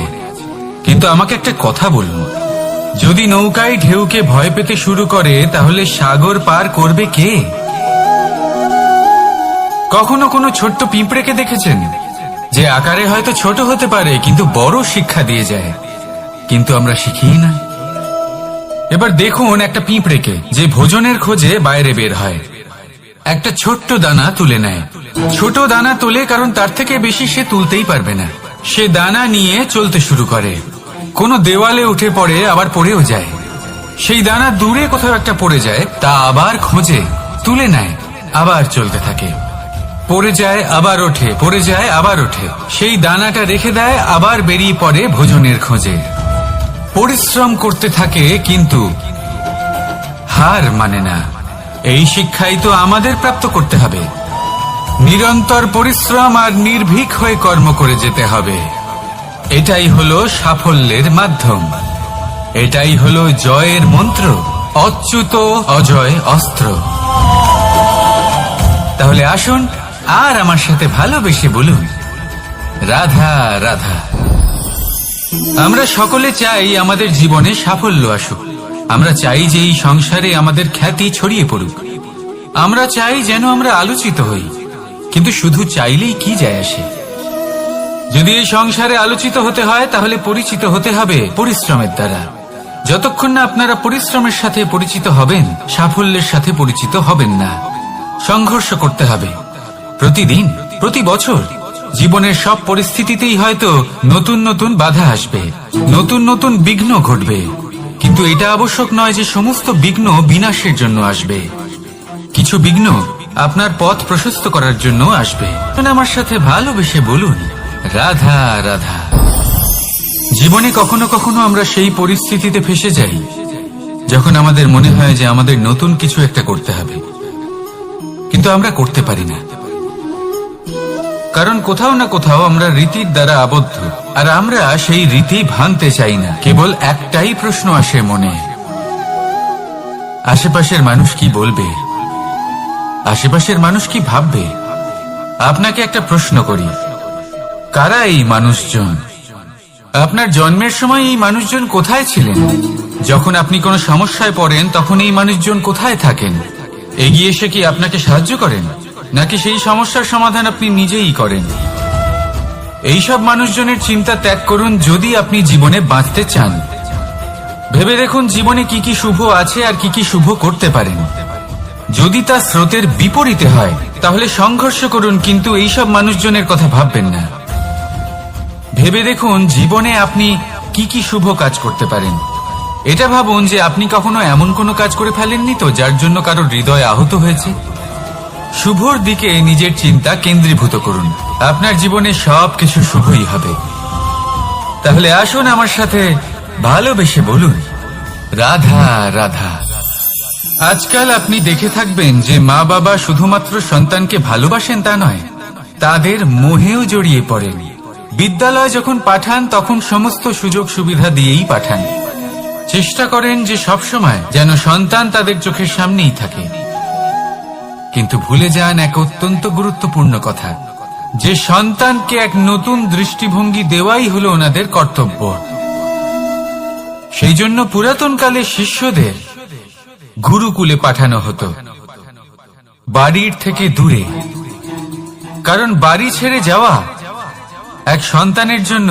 কিন্তু আমাকে একটা কথা বলুন, যদি নৌকায় ঢেউকে ভয় পেতে শুরু করে তাহলে সাগর পার করবে কে? কখনো কোনো ছোট্ট পিঁপড়েকে দেখেছেন যে আকারে হয়তো ছোট হতে পারে কিন্তু বড় শিক্ষা দিয়ে যায়? কিন্তু আমরা শিখি না। এবার দেখুন একটা পিঁপড়েকে যে ভোজনের খোঁজে বাইরে বের হয়, একটা ছোট্ট দানা তুলে নেয়। ছোট দানা তোলে কারণ তার থেকে বেশি সে তুলতেই পারবে না। সে দানা নিয়ে চলতে শুরু করে, কোনো দেওয়ালে উঠে পড়ে, আবার পড়েও যায়। সেই দানা দূরে কোথাও একটা পড়ে যায়, তা আবার খোঁজে, তুলে নেয়, আবার চলতে থাকে। পড়ে যায় আবার ওঠে, পড়ে যায় আবার ওঠে। সেই দানাটা রেখে দেয়, আবার বেরিয়ে পড়ে ভোজনের খোঁজে। পরিশ্রম করতে থাকে কিন্তু হার মানে না। এই শিক্ষাই তো আমাদের প্রাপ্ত করতে হবে। নিরন্তর পরিশ্রম আর নির্ভীক হয়ে কর্ম করে যেতে হবে। এটাই হলো সাফল্যের মাধ্যম, এটাই হলো জয়ের মন্ত্র, অচ্যুত অজয় অস্ত্র। তাহলে আসুন আর আমার সাথে ভালোবেসে বলুন, রাধা রাধা। আমরা সকলে চাই আমাদের জীবনে সাফল্য আসুক। আমরা চাই যে এই সংসারে আমাদের খ্যাতি ছড়িয়ে পড়ুক। আমরা চাই যেন আমরা আলোচিত হই। কিন্তু শুধু চাইলেই কি যায় আসে? যদি এই সংসারে আলোচিত হতে হয় তাহলে পরিচিত হতে হবে পরিশ্রমের দ্বারা। যতক্ষণ না আপনারা পরিশ্রমের সাথে পরিচিত হবেন, সাফল্যের সাথে পরিচিত হবেন না। সংঘর্ষ করতে হবে প্রতিদিন, প্রতি বছর। জীবনের সব পরিস্থিতিতেই হয়তো নতুন নতুন বাধা আসবে, নতুন নতুন বিঘ্ন ঘটবে। কিন্তু এটা আবশ্যক নয় যে সমস্ত বিঘ্ন বিনাশের জন্য আসবে। কিছু বিঘ্ন আপনার পথ প্রশস্ত করার জন্য আসবে। আমার সাথে ভালোবেসে বলুন, রাধা রাধা। জীবনে কখনো কখনো আমরা সেই পরিস্থিতিতে ফেসে যাই যখন আমাদের মনে হয় যে আমাদের নতুন কিছু একটা করতে হবে, কিন্তু আমরা করতে পারি না। কারণ কোথাও না কোথাও আমরা রীতির দ্বারা আবদ্ধ, আর আমরা সেই রীতি ভাঙতে চাই না। কেবল একটাই প্রশ্ন আসে মনে, আশেপাশের মানুষ কি বলবে, আশেপাশের মানুষ কি ভাববে? আপনাকে একটা প্রশ্ন করি, কারা এই মানুষজন? আপনার জন্মের সময় এই মানুষজন কোথায় ছিলেন? যখন আপনি কোনো সমস্যায় পড়েন তখন এই মানুষজন কোথায় থাকেন? এগিয়ে এসে কি আপনাকে সাহায্য করেন, নাকি সেই সমস্যার সমাধান আপনি নিজেই করেন? এইসব মানুষজনের চিন্তা ত্যাগ করুন যদি আপনি জীবনে বাঁচতে চান। ভেবে দেখুন জীবনে কি কি শুভ আছে আর কি কি শুভ করতে পারেন। যদি তা স্রোতের বিপরীতে হয় তাহলে সংঘর্ষ করুন, কিন্তু এইসব মানুষজনের কথা ভাববেন না। ভেবে দেখুন জীবনে আপনি কি কি শুভ কাজ করতে পারেন। এটা ভাবুন যে আপনি কখনো এমন কোনো কাজ করে ফেলেননি তো যার জন্য কারোর হৃদয় আহত হয়েছে। শুভর দিকে নিজের চিন্তা কেন্দ্রীভূত করুন, আপনার জীবনে সবকিছু শুভই হবে। তাহলে আসুন আমার সাথে ভালোবেসে বলুন, রাধা রাধা। আজকাল আপনি দেখে থাকবেন যে মা বাবা শুধুমাত্র সন্তানকে ভালোবাসেন তা নয়, তাদের মোহেও জড়িয়ে পড়েন। বিদ্যালয় যখন পাঠান তখন সমস্ত সুযোগ সুবিধা দিয়েই পাঠান। চেষ্টা করেন যে সবসময় যেন সন্তান তাদের চোখের সামনেই থাকে। কিন্তু ভুলে যান এক অত্যন্ত গুরুত্বপূর্ণ কথা, যে সন্তানকে এক নতুন দৃষ্টিভঙ্গি দেওয়াই হলো ওনাদের কর্তব্য। সেই জন্য পুরাতনকালে শিষ্যদের গুরুকুলে পাঠানো হতো, বাড়ির থেকে দূরে। কারণ বাড়ি ছেড়ে যাওয়া এক সন্তানের জন্য,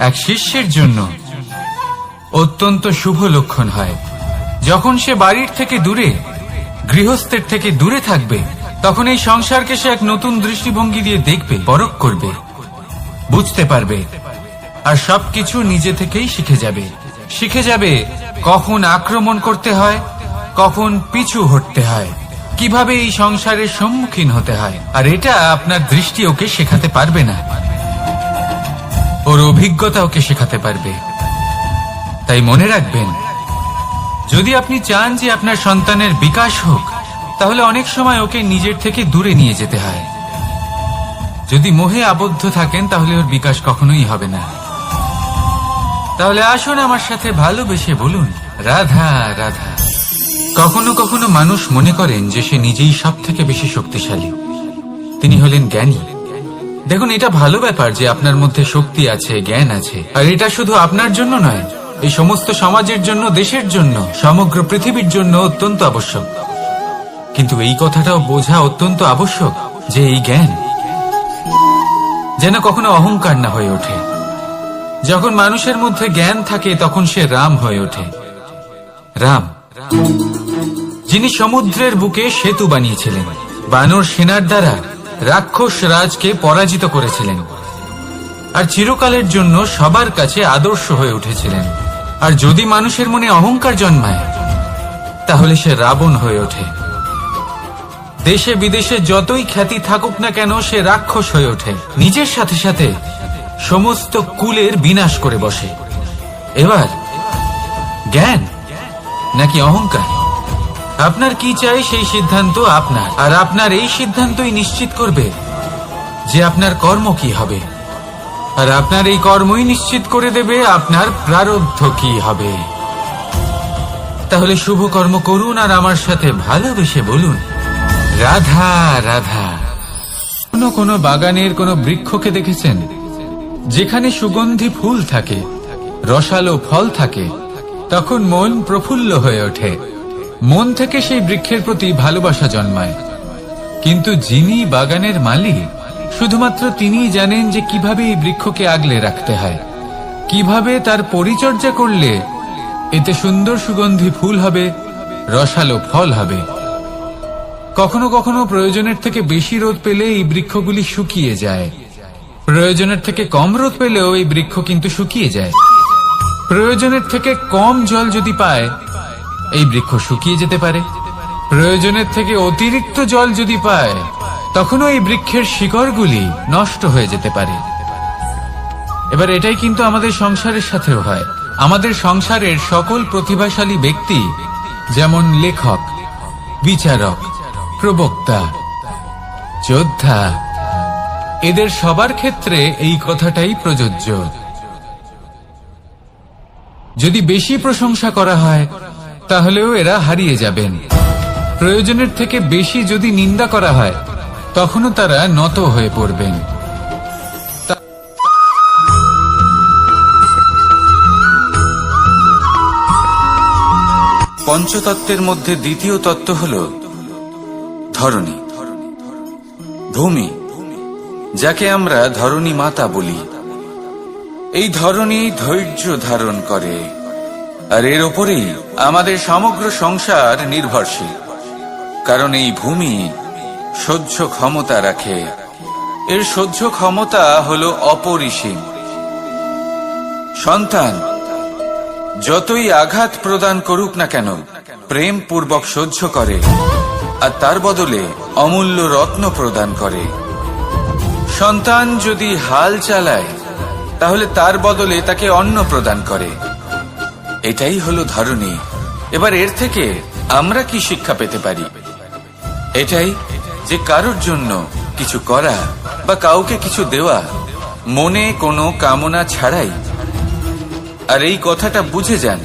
এক শিষ্যের জন্য অত্যন্ত শুভ লক্ষণ হয়। যখন সে বাড়ির থেকে দূরে, গৃহস্থের থেকে দূরে থাকবে, তখন এই সংসারকে সে এক নতুন দৃষ্টিভঙ্গি দিয়ে দেখবে, পরখ করবে, বুঝতে পারবে, আর সবকিছু নিজে থেকেই শিখে যাবে কখন আক্রমণ করতে হয়, কখন পিছু হটতে হয়, কিভাবে এই সংসারের সম্মুখীন হতে হয়। আর এটা আপনার দৃষ্টি ওকে শেখাতে পারবে না, ওর অভিজ্ঞতা ওকে শেখাতে পারবে। তাই মনে রাখবেন, যদি আপনি চান যে আপনার সন্তানের বিকাশ হোক, তাহলে অনেক সময় ওকে নিজের থেকে দূরে নিয়ে যেতে হয়। যদি মোহে আবদ্ধ থাকেন, তাহলে ওর বিকাশ কখনোই হবে না। তাহলে আসুন আমার সাথে ভালোবেসে বলুন, রাধা রাধা। কখনো কখনো মানুষ মনে করেন যে সে নিজেই সব থেকে বেশি শক্তিশালী, তিনি হলেন জ্ঞানী। দেখুন, এটা ভালো ব্যাপার যে আপনার মধ্যে শক্তি আছে, জ্ঞান আছে, আর এটা শুধু আপনার জন্য নয়, এই সমস্ত সমাজের জন্য, দেশের জন্য, সমগ্র পৃথিবীর জন্য অত্যন্ত আবশ্যক। কিন্তু এই কথাটাও বোঝা অত্যন্ত আবশ্যক যে এই জ্ঞান যেন কখনো অহংকার না হয়ে ওঠে। যখন মানুষের মধ্যে জ্ঞান থাকে, তখন সে রাম হয়ে ওঠে। রাম, যিনি সমুদ্রের বুকে সেতু বানিয়েছিলেন, বানর সেনার দ্বারা রাক্ষস রাজকে পরাজিত করেছিলেন, আর চিরকালের জন্য সবার কাছে আদর্শ হয়ে উঠেছিলেন। আর যদি মানুষের মনে অহংকার জন্মায়, তাহলে সে রাবণ হয়ে ওঠে। দেশে বিদেশে যতই খ্যাতি থাকুক না কেন, সে রাক্ষস হয়ে ওঠে, নিজের সাথে সাথে সমস্ত কুলের বিনাশ করে বসে। এবার জ্ঞান নাকি অহংকার, আপনার কি চাই সেই সিদ্ধান্ত আপনার, আর আপনার এই সিদ্ধান্তই নিশ্চিত করবে যে আপনার কর্ম কি হবে, আর আপনার এই কর্মই নিশ্চিত করে দেবে আপনার প্রারব্ধ কি হবে। তাহলে শুভ কর্ম করুন আর আমার সাথে ভালোবেসে বলুন, রাধা রাধা। কোনো বাগানের কোনো বৃক্ষকে দেখেছেন যেখানে সুগন্ধি ফুল থাকে, রসালো ফল থাকে, তখন মন প্রফুল্ল হয়ে ওঠে, মন থেকে সেই বৃক্ষের প্রতি ভালোবাসা জন্মায়। কিন্তু যিনি বাগানের মালিক, শুধুমাত্র তিনিই জানেন যে কিভাবে এই বৃক্ষকে আগলে রাখতে হয়, কিভাবে তার পরিচর্যা করলে এতে সুন্দর সুগন্ধি ফুল হবে, রসালো ফল হবে। কখনো কখনো প্রয়োজনের থেকে বেশি রোদ পেলে এই বৃক্ষগুলি শুকিয়ে যায়, প্রয়োজনের থেকে কম রোদ পেলেও এই বৃক্ষ কিন্তু শুকিয়ে যায়। প্রয়োজনের থেকে কম জল যদি পায়, এই বৃক্ষ শুকিয়ে যেতে পারে। প্রয়োজনের থেকে অতিরিক্ত জল যদি পায়, তখনও এই বৃক্ষের শিকড়গুলি নষ্ট হয়ে যেতে পারে। এবার এটাই কিন্তু আমাদের সংসারের সাথেও হয়। আমাদের সংসারের সকল প্রতিভাশালী ব্যক্তি, যেমন লেখক, বিচারক, প্রবক্তা, যোদ্ধা, এদের সবার ক্ষেত্রে এই কথাটাই প্রযোজ্য। যদি বেশি প্রশংসা করা হয়, তাহলেও এরা হারিয়ে যাবেন। প্রয়োজনের থেকে বেশি যদি নিন্দা করা হয়, তখনও তারা নত হয়ে পড়বেন। পঞ্চতত্ত্বের মধ্যে দ্বিতীয় তত্ত্ব হল ধরণী, ভূমি, যাকে আমরা ধরণী মাতা বলি। এই ধরণী ধৈর্য ধারণ করে, আর এর ওপরেই আমাদের সমগ্র সংসার নির্ভরশীল। কারণ এই ভূমি সহ্য ক্ষমতা রাখে, এর সহ্য ক্ষমতা হল অপরিসীম। সন্তান যতই আঘাত প্রদান করুক না কেন, প্রেম পূর্বক সহ্য করে, আর তার বদলে অমূল্য রত্ন প্রদান করে। সন্তান যদি হাল চালায়, তাহলে তার বদলে তাকে অন্ন প্রদান করে। এটাই হলো ধরণী। এবার এর থেকে আমরা কি শিক্ষা পেতে পারি? এটাই যে কারোর জন্য কিছু করা বা কাউকে কিছু দেওয়া মনে কোনো কামনা ছাড়াই। আর এই কথাটা বুঝে যান,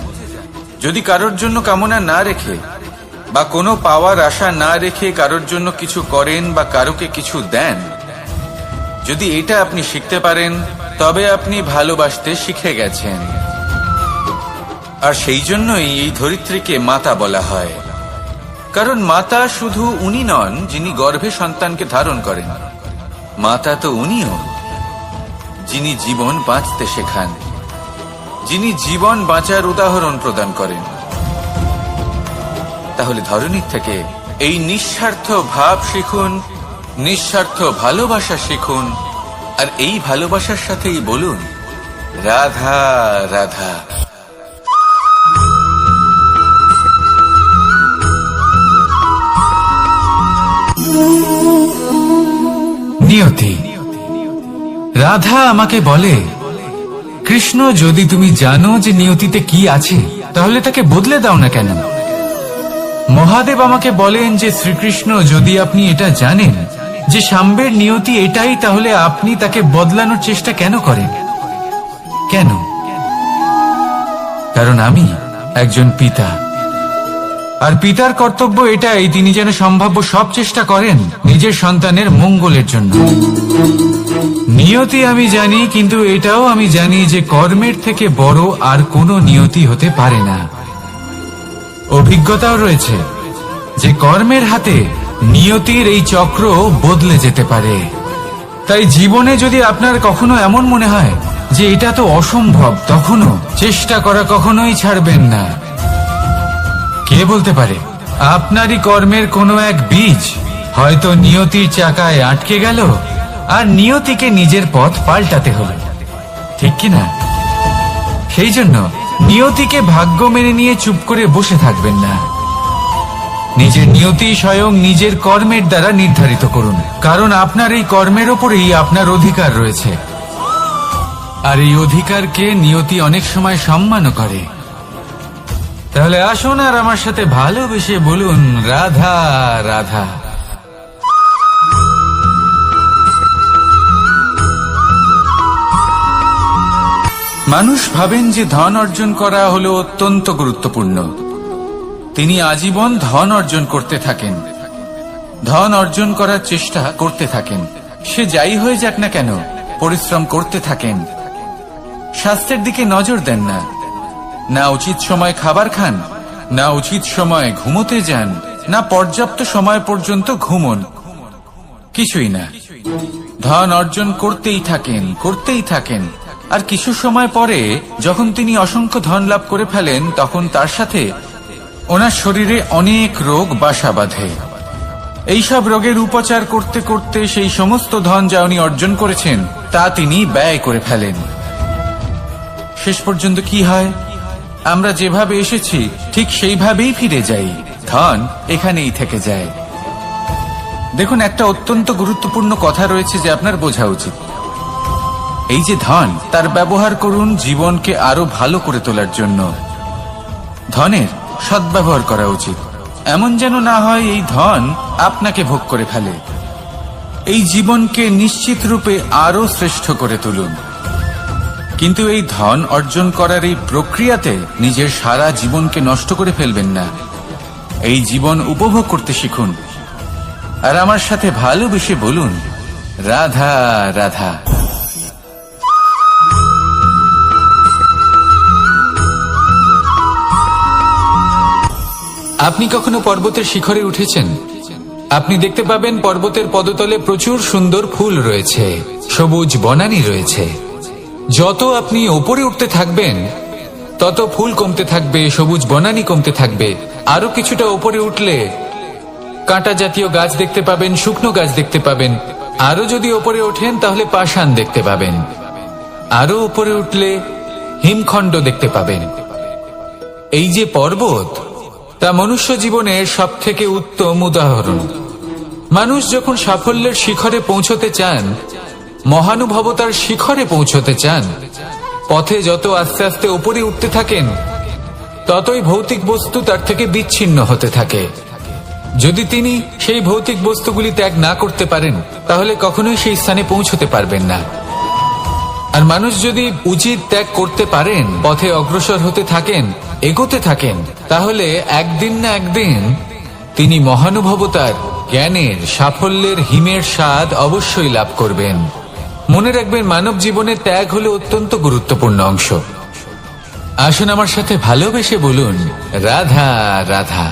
যদি কারোর জন্য কামনা না রেখে বা কোনো পাওয়ার আশা না রেখে কারোর জন্য কিছু করেন বা কারোকে কিছু দেন, যদি এটা আপনি শিখতে পারেন তবে আপনি ভালোবাসতে শিখে গেছেন। আর সেই জন্যই এই ধরিত্রীকে মাতা বলা হয়, কারণ মাতা শুধু উনি নন যিনি গর্ভে সন্তানকে ধারণ করেন, মাতা তো উনিও যিনি জীবন বাঁচতে শেখান, যিনি জীবন বাঁচার উদাহরণ প্রদান করেন। তাহলে ধরনীর থেকে এই নিঃস্বার্থ ভাব শিখুন, নিঃস্বার্থ ভালোবাসা শিখুন, আর এই ভালোবাসার সাথেই বলুন রাধা রাধা। নিয়তি। রাধা আমাকে বলে, কৃষ্ণ, যদি তুমি জানো যে নিয়তিতে কি আছে তাহলে তাকে বদলে দাও না কেন? মহাদেব আমাকে বলেন যে শ্রীকৃষ্ণ, যদি আপনি এটা জানেন যে সাম্বের নিয়তি এটাই, তাহলে আপনি তাকে বদলানোর চেষ্টা কেন করেন? কেন? কারণ আমি একজন পিতা, আর পিতার কর্তব্য এটাই, তিনি যেন সম্ভাব্য সব চেষ্টা করেন নিজের সন্তানের মঙ্গলের জন্য। নিয়তি আমি জানি, কিন্তু এটাও আমি জানি যে কর্মের থেকে বড় আর কোনো নিয়তি হতে পারে না। অভিজ্ঞতাও রয়েছে যে কর্মের হাতে নিয়তির এই চক্র বদলে যেতে পারে। তাই জীবনে যদি আপনার কখনো এমন মনে হয় যে এটা তো অসম্ভব, তখনও চেষ্টা করা কখনোই ছাড়বেন না। কে বলতে পারে আপনারই কর্মের কোনো এক বীজ হয়তো নিয়তির চাকায় আটকে গেল, আর নিয়তিকে নিজের পথ পাল্টাতে হলো, ঠিক কিনা? সেই জন্য নিয়তিকে ভাগ্য মেনে নিয়ে চুপ করে বসে থাকবেন না। নিজের নিয়তি স্বয়ং নিজের কর্মের দ্বারা নির্ধারিত করুন, কারণ আপনার এই কর্মের ওপরেই আপনার অধিকার রয়েছে। আর এই অধিকারকে নিয়তি অনেক সময় সম্মানও করে। তাহলে আসুন আর আমার সাথে ভালোবেসে বলুন রাধা রাধা। মানুষ ভাবেন যে ধন অর্জন করা হলো অত্যন্ত গুরুত্বপূর্ণ। তিনি আজীবন ধন অর্জন করতে থাকেন, ধন অর্জন করার চেষ্টা করতে থাকেন। সে যাই হয়ে যাক না কেন, পরিশ্রম করতে থাকেন। স্বাস্থ্যের দিকে নজর দেন না, না উচিত সময় খাবার খান, না উচিত সময় ঘুমোতে যান, না পর্যাপ্ত সময় পর্যন্ত ঘুমন, কিছুই না। ধন অর্জন করতেই থাকেন, করতেই থাকেন। আর কিছু সময় পরে যখন তিনি অসংখ্য ধন লাভ করে ফেলেন, তখন তার সাথে ওনার শরীরে অনেক রোগ বাসা বাঁধে। এইসব রোগের উপচার করতে করতে সেই সমস্ত ধন যা উনি অর্জন করেছেন তা তিনি ব্যয় করে ফেলেন। শেষ পর্যন্ত কি হয়? আমরা যেভাবে এসেছি ঠিক সেইভাবেই ফিরে যাই, ধন এখানেই থেকে যায়। দেখুন, একটা অত্যন্ত গুরুত্বপূর্ণ কথা রয়েছে যে আপনার বোঝা উচিত। এই যে ধন, তার ব্যবহার করুন জীবনকে আরো ভালো করে তোলার জন্য। ধনের সদ্ব্যবহার করা উচিত, এমন যেন না হয় এই ধন আপনাকে ভোগ করে ফেলে। এই জীবনকে নিশ্চিত রূপে আরো শ্রেষ্ঠ করে তুলুন। কিন্তু এই ধন অর্জন করার এই প্রক্রিয়াতে নিজের সারা জীবনকে নষ্ট করে ফেলবেন না। এই জীবন উপভোগ করতে শিখুন, আর আমার সাথে ভালোবেসে বলুন রাধা রাধা। আপনি কখনো পর্বতের শিখরে উঠেছেন? আপনি দেখতে পাবেন পর্বতের পদতলে প্রচুর সুন্দর ফুল রয়েছে, সবুজ বনানী রয়েছে। যত আপনি ওপরে উঠতে থাকবেন তত ফুল কমতে থাকবে, সবুজ বনানী কমতে থাকবে। আরো কিছুটা ওপরে উঠলে কাঁটা জাতীয় গাছ দেখতে পাবেন, শুকনো গাছ দেখতে পাবেন। আরো যদি ওপরে ওঠেন তাহলে পাষাণ দেখতে পাবেন। আরো উপরে উঠলে হিমখণ্ড দেখতে পাবেন। এই যে পর্বত, তা মনুষ্য জীবনের সব থেকে উত্তম উদাহরণ। মানুষ যখন সাফল্যের শিখরে পৌঁছতে চান, মহানুভবতার শিখরে পৌঁছতে চান, পথে যত আস্তে আস্তে উপরে উঠতে থাকেন ততই ভৌতিক বস্তু তার থেকে বিচ্ছিন্ন হতে থাকে। যদি তিনি সেই ভৌতিক বস্তুগুলি ত্যাগ না করতে পারেন তাহলে কখনোই সেই স্থানে পৌঁছতে পারবেন না। আর মানুষ যদি উচিত ত্যাগ করতে পারেন, পথে অগ্রসর হতে থাকেন, এগোতে থাকেন, তাহলে একদিন না একদিন তিনি মহানুভবতার, জ্ঞানের, সাফল্যের হিমের স্বাদ অবশ্যই লাভ করবেন। মনে রাখবেন, মানব জীবনে ত্যাগ হলো অত্যন্ত গুরুত্বপূর্ণ অংশ। আসুন আমার সাথে ভালোবেসে বলুন, রাধা রাধা।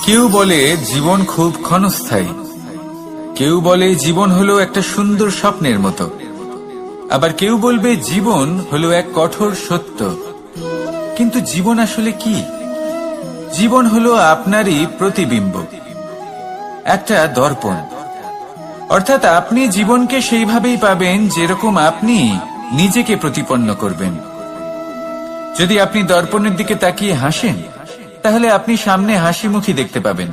কেউ বলে জীবন খুব ক্ষণস্থায়ী, কেউ বলে জীবন হলো একটা সুন্দর স্বপ্নের মতো, আবার কেউ বলবে জীবন হলো এক কঠোর সত্য। কিন্তু জীবন আসলে কি? জীবন হলো আপনারই প্রতিবিম্ব, একটা দর্পণ। অর্থাৎ আপনি জীবনকে সেইভাবেই পাবেন যেরকম আপনি নিজেকে প্রতিপন্ন করবেন। যদি আপনি দর্পণের দিকে তাকিয়ে হাসেন, তাহলে আপনি সামনে হাসি মুখী দেখতে পাবেন।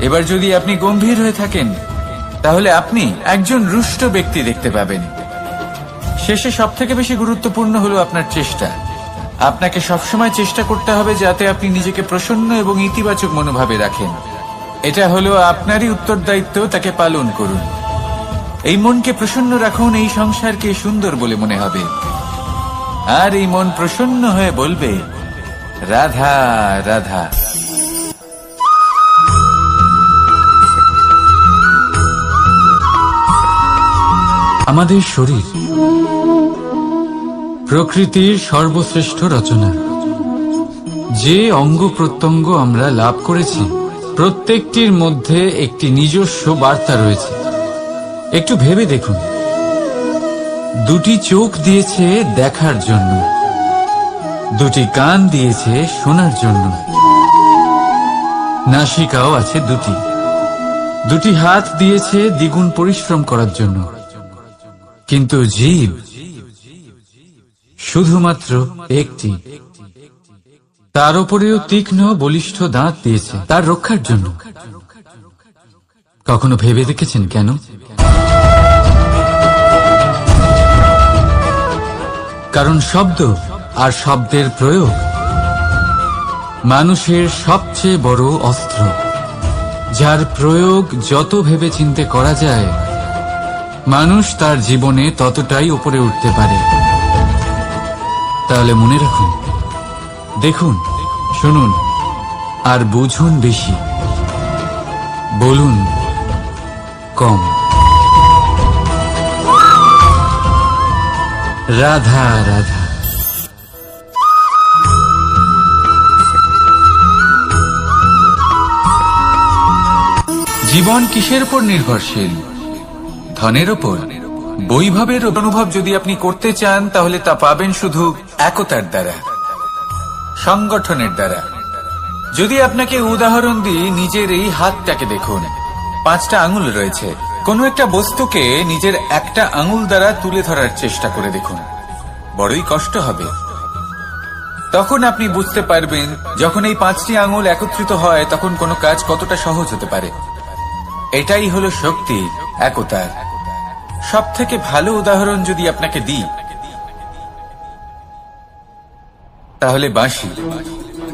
এবার যদি আপনি গম্ভীর হয়ে থাকেন, তাহলে আপনি একজন রুষ্ট ব্যক্তি দেখতে পাবেন। শেষে সবথেকে বেশি গুরুত্বপূর্ণ হলো আপনার চেষ্টা। আপনাকে সবসময় চেষ্টা করতে হবে যাতে আপনি নিজেকে প্রসন্ন এবং ইতিবাচক মনোভাবে রাখেন। এটা হলো আপনারই উত্তরদায়িত্ব, তাকে পালন করুন। এই মনকে প্রসন্ন রাখুন, এই সংসারকে সুন্দর বলে মনে হবে। আর এই মন প্রসন্ন হয়ে বলবে, রাধা রাধা। আমাদের শরীর প্রকৃতির সর্বশ্রেষ্ঠ রচনা। যে অঙ্গ প্রত্যঙ্গ আমরা লাভ করেছি, প্রত্যেকটির মধ্যে একটি নিজস্ব বার্তা রয়েছে। একটু ভেবে দেখুন, দুটি চোখ দিয়েছে দেখার জন্য, দুটি কান দিয়েছে শোনার জন্য, নাসিকাও আছে দুটি, দুটি হাত দিয়েছে দ্বিগুণ পরিশ্রম করার জন্য। কিন্তু জীব শুধুমাত্র একটি। তার উপরেও তীক্ষ্ণ বলিষ্ঠ দাঁত দিয়েছে তার রক্ষার জন্য। কখনো ভেবে দেখেছেন কেন? কারণ শব্দ আর শব্দের প্রয়োগ মানুষের সবচেয়ে বড় অস্ত্র, যার প্রয়োগ যত ভেবে চিন্তে করা যায়, মানুষ তার জীবনে ততটাই উপরে উঠতে পারে। তাহলে মনে রাখুন, দেখুন, শুনুন আর বুঝুন বেশি, বলুন কম। রাধা রাধা। জীবন কিসের উপর নির্ভরশীল? ধনের উপর, বৈভবের অনুভব যদি আপনি করতে চান, তাহলে তা পাবেন শুধু একতার দ্বারা, সংগঠনের দ্বারা। যদি আপনাকে উদাহরণ দিই, নিজের এই হাতটাকে দেখুন, 5টা আঙুল রয়েছে। কোনো একটা বস্তুকে নিজের একটা আঙুল দ্বারা তুলে ধরার চেষ্টা করে দেখুন, বড়ই কষ্ট হবে। তখন আপনি বুঝতে পারবেন, যখন এই 5টি আঙুল একত্রিত হয়, তখন কোনো কাজ কতটা সহজ হতে পারে। এটাই হলো শক্তি, একতার। সব থেকে ভালো উদাহরণ যদি আপনাকে দিই, তাহলে বাঁশি।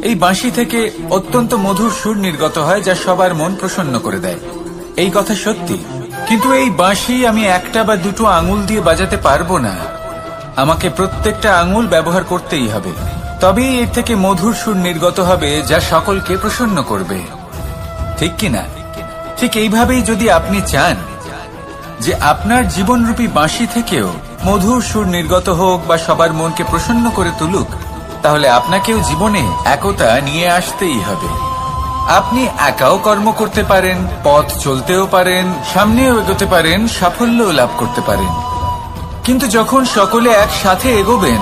এই বাঁশি থেকে অত্যন্ত মধুর সুর নির্গত হয়, যা সবার মন প্রসন্ন করে দেয়। এই কথা সত্যি। কিন্তু এই বাঁশি আমি একটা বা দুটো আঙুল দিয়ে বাজাতে পারবো না। আমাকে প্রত্যেকটা আঙুল ব্যবহার করতেই হবে, তবেই এর থেকে মধুর সুর নির্গত হবে, যা সকলকে প্রসন্ন করবে। ঠিক কিনা? ঠিক এইভাবেই যদি আপনি চান যে আপনার জীবনরূপী বাঁশি থেকেও মধুর সুর নির্গত হোক বা সবার মনকে প্রসন্ন করে তুলুক, তাহলে আপনাকেও জীবনে একতা নিয়ে আসতেই হবে। আপনি একাও কর্ম করতে পারেন, পথ চলতেও পারেন, সামনেও এগোতে পারেন, সাফল্যও লাভ করতে পারেন। কিন্তু যখন সকলে একসাথে এগোবেন,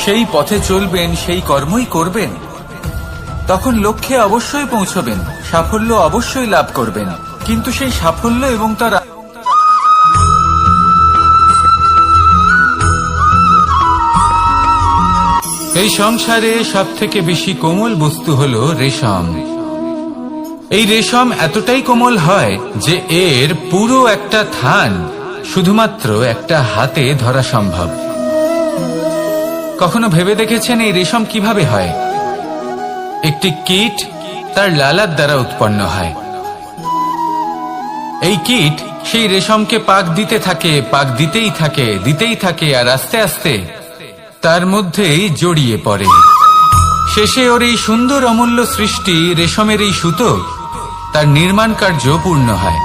সেই পথে চলবেন, সেই কর্মই করবেন, তখন লক্ষ্যে অবশ্যই পৌঁছবেন, সাফল্য অবশ্যই লাভ করবেন। কিন্তু সেই সাফল্য এবং তার এই সংসারে সব থেকে বেশি কোমল বস্তু হলো রেশম। এই রেশম এতটাই কোমল হয় যে এর পুরো একটা থান শুধুমাত্র একটা হাতে ধরা সম্ভব। কখনো ভেবে দেখেছেন এই রেশম কিভাবে হয়? একটি কীট তার লালার দ্বারা উৎপন্ন হয়। এই কীট সেই রেশমকে পাক দিতে থাকে, পাক দিতেই থাকে, দিতেই থাকে, আর আস্তে আস্তে তার মধ্যেই জড়িয়ে পড়ে। শেষে ওর এই সুন্দর অমূল্য সৃষ্টি রেশমের এই সুতো তার নির্মাণ কার্য পূর্ণ হয়,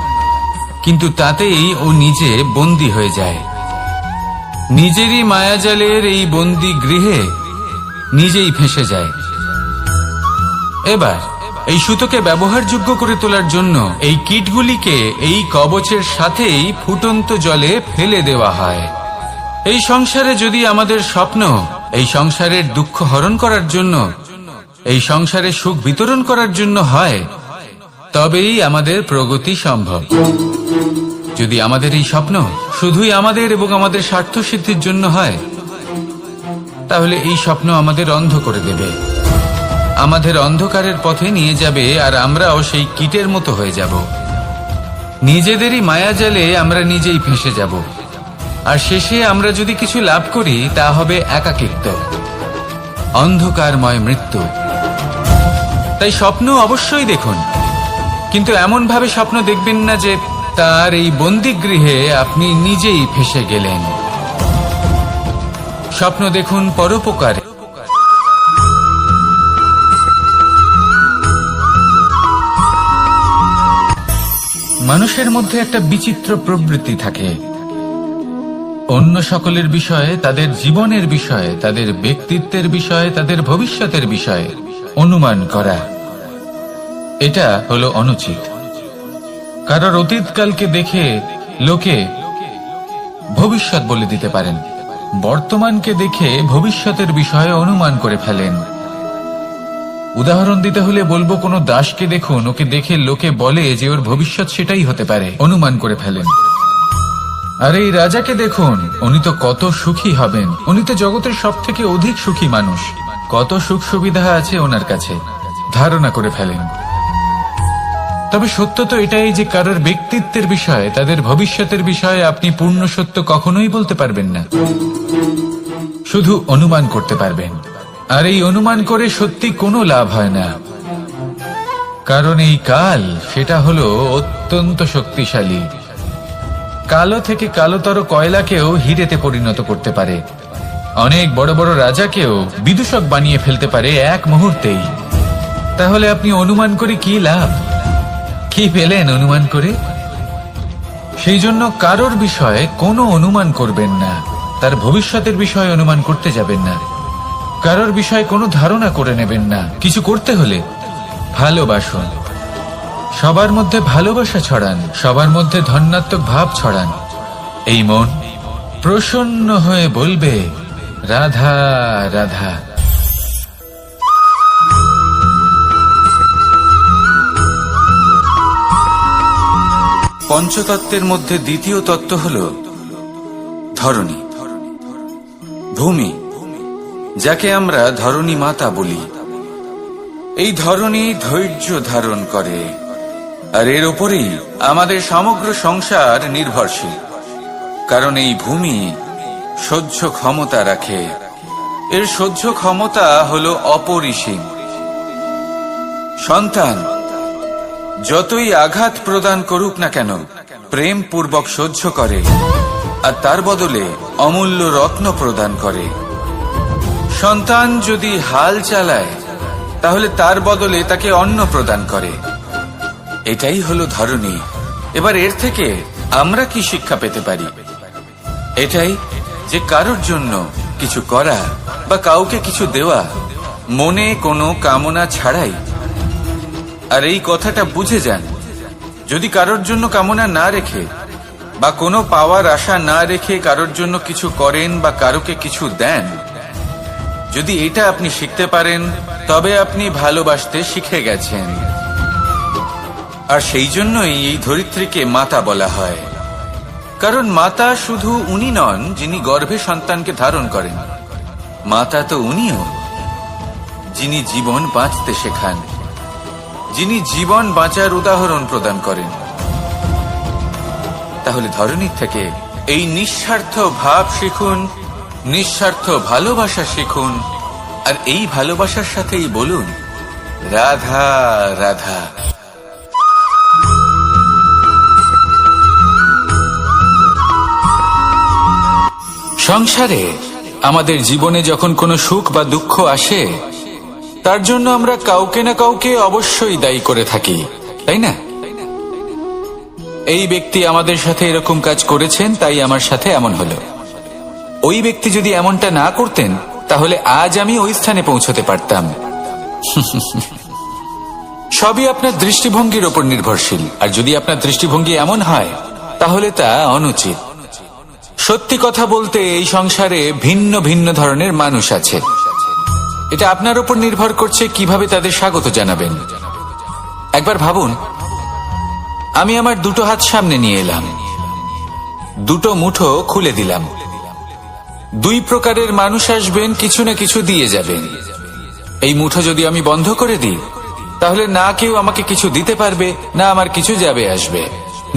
কিন্তু তাতেই ও নিজে বন্দী হয়ে যায়। নিজেরই মায়াজালের এই বন্দী গৃহে নিজেই ফেঁসে যায়। এবার এই সুতোকে ব্যবহারযোগ্য করে তোলার জন্য এই কীটগুলিকে এই কবচের সাথেই ফুটন্ত জলে ফেলে দেওয়া হয়। এই সংসারে যদি আমাদের স্বপ্ন এই সংসারের দুঃখ হরণ করার জন্য, এই সংসারে সুখ বিতরণ করার জন্য হয়, তবেই আমাদের প্রগতি সম্ভব। যদি আমাদের এই স্বপ্ন শুধুই আমাদের এবং আমাদের স্বার্থ সিদ্ধির জন্য হয়, তাহলে এই স্বপ্ন আমাদের অন্ধ করে দেবে, আমাদের অন্ধকারের পথে নিয়ে যাবে, আর আমরাও সেই কীটের মতো হয়ে যাব। নিজেদেরই মায়াজালে আমরা নিজেই ফেঁসে যাব, আর শেষে আমরা যদি কিছু লাভ করি তা হবে একাকিত্ব, অন্ধকারময় মৃত্যু। তাই স্বপ্ন অবশ্যই দেখুন, কিন্তু এমন ভাবে স্বপ্ন দেখবেন না যে তার এই বন্দিগৃহে আপনি নিজেই ফেঁসে গেলেন। স্বপ্ন দেখুন পরোপকারে। মানুষের মধ্যে একটা বিচিত্র প্রবৃত্তি থাকে, অন্য সকলের বিষয়ে, তাদের জীবনের বিষয়ে, তাদের ব্যক্তিত্বের বিষয়ে, তাদের ভবিষ্যতের বিষয়ে অনুমান করা। এটা হলো অনুচিত। কারোর অতীতকালকে দেখে লোকে ভবিষ্যৎ বলে দিতে পারেন, বর্তমানকে দেখে ভবিষ্যতের বিষয়ে অনুমান করে ফেলেন। উদাহরণ দিতে হলে বলবো, কোনো দাসকে দেখুন, ওকে দেখে লোকে বলে যে ওর ভবিষ্যৎ সেটাই হতে পারে, অনুমান করে ফেলেন। আর এই রাজাকে দেখুন, উনি তো কত সুখী হবেন, উনি তো জগতের সব থেকে অধিক সুখী মানুষ, কত সুখ সুবিধা আছে ওনার কাছে, ধারণা করে ফেলেন। তবে সত্য তো এটাই যে কারোর ব্যক্তিত্বের বিষয়ে, তাদের ভবিষ্যতের বিষয়ে আপনি পূর্ণ সত্য কখনোই বলতে পারবেন না, শুধু অনুমান করতে পারবেন। আর এই অনুমান করে সত্যি কোনো লাভ হয় না, কারণ এই কাল সেটা হলো অত্যন্ত শক্তিশালী। কালো থেকে কালোতর কয়লাকেও হিরেতে পরিণত করতে পারে, অনেক বড় বড় রাজাকেও বিদূষক বানিয়ে ফেলতে পারে এক মুহূর্তেই। তাহলে আপনি অনুমান করে কি লাভ? কি পেলেন অনুমান করে? সেই জন্য কারোর বিষয়ে কোনো অনুমান করবেন না, তার ভবিষ্যতের বিষয়ে অনুমান করতে যাবেন না, কারোর বিষয়ে কোনো ধারণা করে নেবেন না। কিছু করতে হলে ভালোবাসুন, সবার মধ্যে ভালোবাসা ছড়ান, সবার মধ্যে ধন্যাত্মক ভাব ছড়ান। এই মন প্রসন্ন হয়ে বলবে, রাধা রাধা। পঞ্চতত্ত্বের মধ্যে দ্বিতীয় তত্ত্ব হল ধরণী, ভূমি, যাকে আমরা ধরণী মাতা বলি। এই ধরণী ধৈর্য ধারণ করে, আর এর উপরেই আমাদের সমগ্র সংসার নির্ভরশীল। কারণ এই ভূমি সহ্য ক্ষমতা রাখে, এর সহ্য ক্ষমতা হলো অপরিসীম। সন্তান যতই আঘাত প্রদান করুক না কেন, প্রেম পূর্বক সহ্য করে, আর তার বদলে অমূল্য রত্ন প্রদান করে। সন্তান যদি হাল চালায়, তাহলে তার বদলে তাকে অন্ন প্রদান করে। এটাই হলো ধরণী। এবার এর থেকে আমরা কি শিক্ষা পেতে পারি? এটাই যে কারোর জন্য কিছু করা বা কাউকে কিছু দেওয়া মনে কোনো কামনা ছাড়াই। আর এই কথাটা বুঝে যান, যদি কারোর জন্য কামনা না রেখে বা কোনো পাওয়ার আশা না রেখে কারোর জন্য কিছু করেন বা কারোকে কিছু দেন, যদি এটা আপনি শিখতে পারেন, তবে আপনি ভালোবাসতে শিখে গেছেন। আর সেই জন্যই এই ধরিত্রীকে মাতা বলা হয়। কারণ মাতা শুধু উনি নন যিনি গর্ভে সন্তানকে ধারণ করেন, মাতা তো উনিও যিনি জীবন বাঁচতে শেখান, যিনি জীবন বাঁচার উদাহরণ প্রদান করেন। তাহলে ধরণীর থেকে এই নিঃস্বার্থ ভাব শিখুন, নিঃস্বার্থ ভালোবাসা শিখুন, আর এই ভালোবাসার সাথেই বলুন, রাধা রাধা। সংসারে আমাদের জীবনে যখন কোনো সুখ বা দুঃখ আসে, তার জন্য আমরা কাউকে না কাউকে অবশ্যই দায়ী করে থাকি, তাই না? এই ব্যক্তি আমাদের সাথে এরকম কাজ করেছেন, তাই আমার সাথে এমন হলো। ওই ব্যক্তি যদি এমনটা না করতেন, তাহলে আজ আমি ওই স্থানে পৌঁছতে পারতাম। সবই আপনার দৃষ্টিভঙ্গির ওপর নির্ভরশীল, আর যদি আপনার দৃষ্টিভঙ্গি এমন হয়, তাহলে তা অনুচিত। সত্যি কথা বলতে, এই সংসারে ভিন্ন ভিন্ন ধরনের মানুষ আছে। এটা আপনার উপর নির্ভর করছে কিভাবে তাদের স্বাগত জানাবেন। একবার ভাবুন, আমি আমার দুটো হাত সামনে নিয়ে এলাম, দুটো মুঠো খুলে দিলাম। দুই প্রকারের মানুষ আসবেন, কিছু না কিছু দিয়ে যাবেন। এই মুঠো যদি আমি বন্ধ করে দিই, তাহলে না কেউ আমাকে কিছু দিতে পারবে, না আমার কিছু যাবে আসবে।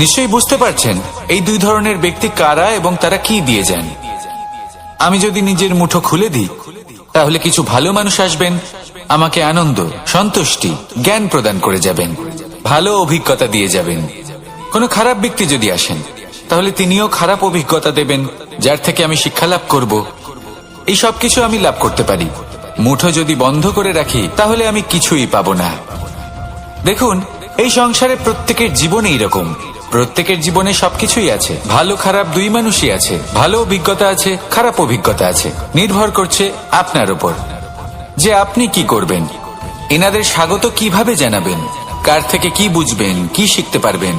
নিশ্চয়ই বুঝতে পারছেন এই দুই ধরনের ব্যক্তি কারা এবং তারা কি দিয়ে যান। আমি যদি নিজের মুঠো খুলে দিই, তাহলে কিছু ভালো মানুষ আসবেন, আমাকে আনন্দ, সন্তুষ্টি, জ্ঞান প্রদান করে যাবেন, ভালো অভিজ্ঞতা দিয়ে যাবেন। কোনো খারাপ ব্যক্তি যদি আসেন, তাহলে তিনিও খারাপ অভিজ্ঞতা দেবেন, যার থেকে আমি শিক্ষা লাভ করব। এই সব কিছু আমি লাভ করতে পারি। মুঠো যদি বন্ধ করে রাখি, তাহলে আমি কিছুই পাবো না। দেখুন, এই সংসারে প্রত্যেকের জীবনে এরকম। প্রত্যেকের জীবনে সবকিছুই আছে, ভালো খারাপ দুই মানুষই আছে। ভালো অভিজ্ঞতা আছে, খারাপ অভিজ্ঞতা আছে। নির্ভর করছে আপনার উপর যে আপনি কি করবেন। এনাদের স্বাগত কিভাবে জানাবেন, কার থেকে কি বুঝবেন, কি শিখতে পারবেন,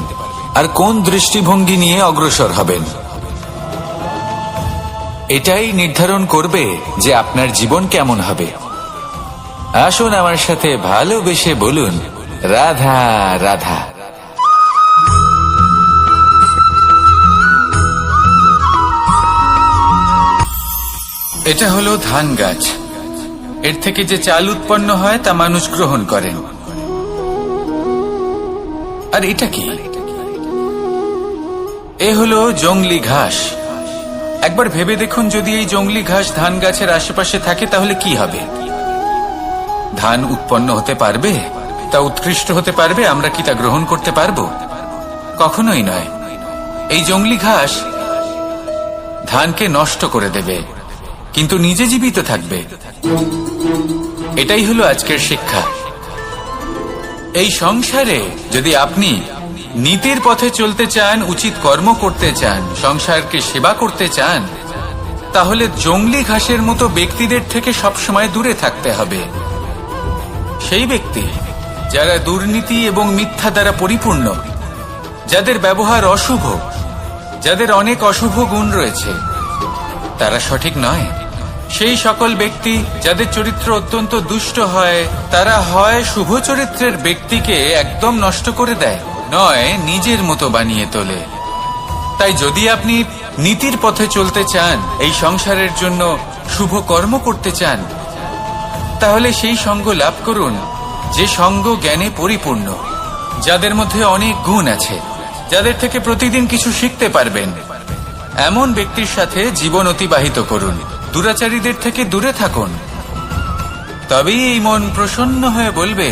আর কোন দৃষ্টিভঙ্গি নিয়ে অগ্রসর হবেন। এটাই নির্ধারণ করবে যে আপনার জীবন কেমন হবে। আসুন আমার সাথে ভালোবেসে বলুন, রাধা রাধা। এটা হলো ধান গাছ। এর থেকে যে চাল উৎপন্ন হয় তা মানুষ গ্রহণ করেন। আর এটা কি? এ হলো জংলি ঘাস। একবার ভেবে দেখুন, যদি এই জংলি ঘাস ধান গাছের আশেপাশে থাকে, তাহলে কি হবে? ধান উৎপন্ন হতে পারবে? তা উৎকৃষ্ট হতে পারবে? আমরা কি তা গ্রহণ করতে পারবো? কখনোই নয়। এই জংলি ঘাস ধানকে নষ্ট করে দেবে, কিন্তু নিজে জীবিত থাকবে। এটাই হলো আজকের শিক্ষা। এই সংসারে যদি আপনি নীতির পথে চলতে চান, উচিত কর্ম করতে চান, সংসারকে সেবা করতে চান, তাহলে জংলি ঘাসের মতো ব্যক্তিদের থেকে সবসময় দূরে থাকতে হবে। সেই ব্যক্তি যারা দুর্নীতি এবং মিথ্যা দ্বারা পরিপূর্ণ, যাদের ব্যবহার অশুভ, যাদের অনেক অশুভ গুণ রয়েছে, তারা সঠিক নয়। সেই সকল ব্যক্তি যাদের চরিত্র অত্যন্ত দুষ্ট হয়, তারা হয় শুভ চরিত্রের ব্যক্তিকে একদম নষ্ট করে দেয়, নয় নিজের মতো বানিয়ে তোলে। তাই যদি আপনি নীতির পথে চলতে চান, এই সংসারের জন্য শুভ কর্ম করতে চান, তাহলে সেই সঙ্গ লাভ করুন যে সঙ্গ জ্ঞানে পরিপূর্ণ, যাদের মধ্যে অনেক গুণ আছে, যাদের থেকে প্রতিদিন কিছু শিখতে পারবেন। এমন ব্যক্তির সাথে জীবন অতিবাহিত করুন। দুরাচারীদের থেকে দূরে থাকুন। তবেই এই মন প্রসন্ন হয়ে বলবে,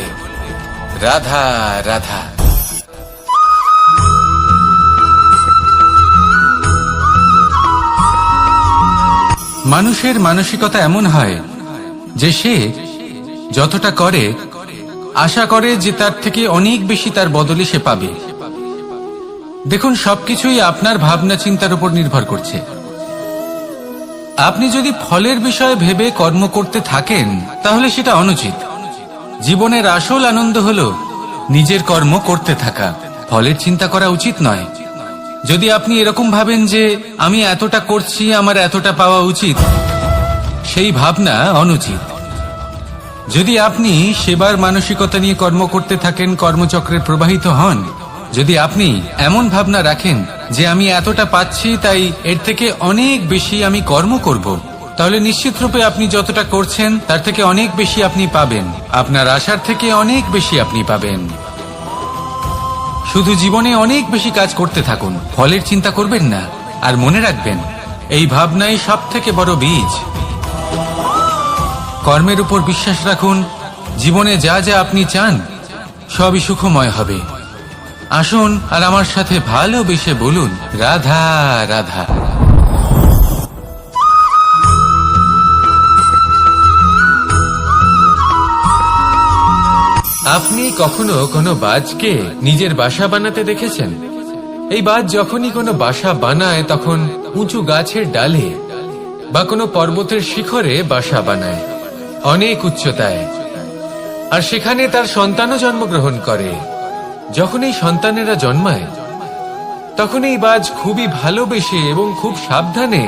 রাধা রাধা। মানুষের মানসিকতা এমন হয় যে সে যতটা করে, আশা করে যে তার থেকে অনেক বেশি তার বদলে সে পাবে। দেখুন, সবকিছুই আপনার ভাবনা চিন্তার উপর নির্ভর করছে। আপনি যদি ফলের বিষয়ে ভেবে কর্ম করতে থাকেন, তাহলে সেটা অনুচিত। জীবনের আসল আনন্দ হলো নিজের কর্ম করতে থাকা, ফলের চিন্তা করা উচিত নয়। যদি আপনি এরকম ভাবেন যে আমি এতটা করছি, আমার এতটা পাওয়া উচিত, সেই ভাবনা অনুচিত। যদি আপনি সেবার মানসিকতা নিয়ে কর্ম করতে থাকেন, কর্মচক্রে প্রবাহিত হন, যদি আপনি এমন ভাবনা রাখেন যে আমি এতটা পাচ্ছি, তাই এর থেকে অনেক বেশি আমি কর্ম করব, তাহলে নিশ্চিতরূপে আপনি যতটা করছেন তার থেকে অনেক বেশি আপনি পাবেন। আপনার আশার থেকে অনেক বেশি আপনি পাবেন। শুধু জীবনে অনেক বেশি কাজ করতে থাকুন, ফলের চিন্তা করবেন না। আর মনে রাখবেন, এই ভাবনাই সব থেকে বড় বীজ। কর্মের উপর বিশ্বাস রাখুন। জীবনে যা যা আপনি চান, সবই সুখময় হবে। আসুন আর আমার সাথে ভালোবেসে বলুন, রাধা রাধা। আপনি কখনো কোনো বাজকে নিজের বাসা বানাতে দেখেছেন? এই বাজ যখনই কোনো বাসা বানায় তখন উঁচু গাছের ডালে বা কোনো পর্বতের শিখরে বাসা বানায়, অনেক উচ্চতায়। আর সেখানে তার সন্তানও জন্মগ্রহণ করে। যখন এই সন্তানেরা জন্মায় তখন এই বাজ খুবই ভালোবেসে এবং খুব সাবধানে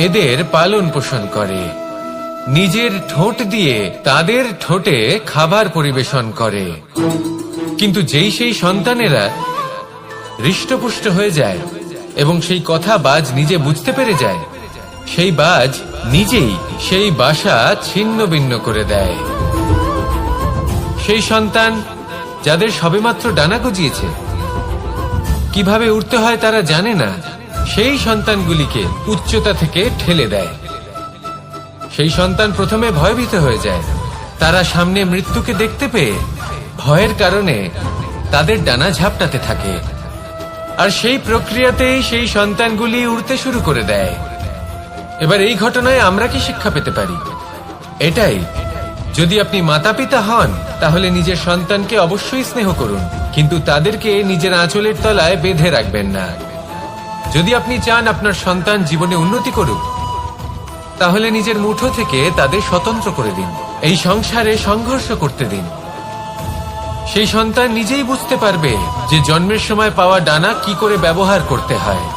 এদের পালন পোষণ করে। নিজের ঠোঁট দিয়ে তাদের ঠোঁটে খাবার পরিবেশন করে। কিন্তু যেই সেই সন্তানেরা হৃষ্টপুষ্ট হয়ে যায় এবং সেই কথা বাজ নিজে বুঝতে পেরে যায়, সেই বাজ নিজেই সেই বাসা ছিন্ন ভিন্ন করে দেয়। সেই সন্তান যাদের সবেমাত্র ডানা গজিয়েছে, কিভাবে উঠতে হয় তারা জানে না, সেই সন্তানগুলিকে উচ্চতা থেকে ঠেলে দেয়। সেই সন্তান প্রথমে ভয়ভীত হয়ে যায়। তারা সামনে মৃত্যুকে দেখতে পেয়ে ভয়ের কারণে তাদের ডানা ঝাপটাতে থাকে। আর সেই প্রক্রিয়াতেই সেই সন্তানগুলি উড়তে শুরু করে দেয়। এবার এই ঘটনায় আমরা কি শিক্ষা পেতে পারি? এটাই, যদি আপনি মাতা পিতা হন তাহলে নিজের সন্তানকে অবশ্যই স্নেহ করুন, কিন্তু তাদেরকে নিজের আঁচলের তলায় বেঁধে রাখবেন না। যদি আপনি চান আপনার সন্তান জীবনে উন্নতি করুক, তাহলে নিজের মুঠো থেকে তাদের স্বতন্ত্র করে দিন। এই সংসারে সংঘর্ষ করতে দিন। সেই সন্তান নিজেই বুঝতে পারবে যে জন্মের সময় পাওয়া ডানা কি করে ব্যবহার করতে হয়।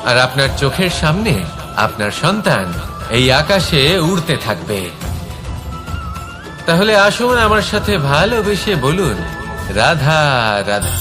আর আপনার চোখের সামনে আপনার সন্তান এই আকাশে উড়তে থাকবে। তাহলে আসুন আমার সাথে ভালোবেসে বলুন, রাধা রাধা।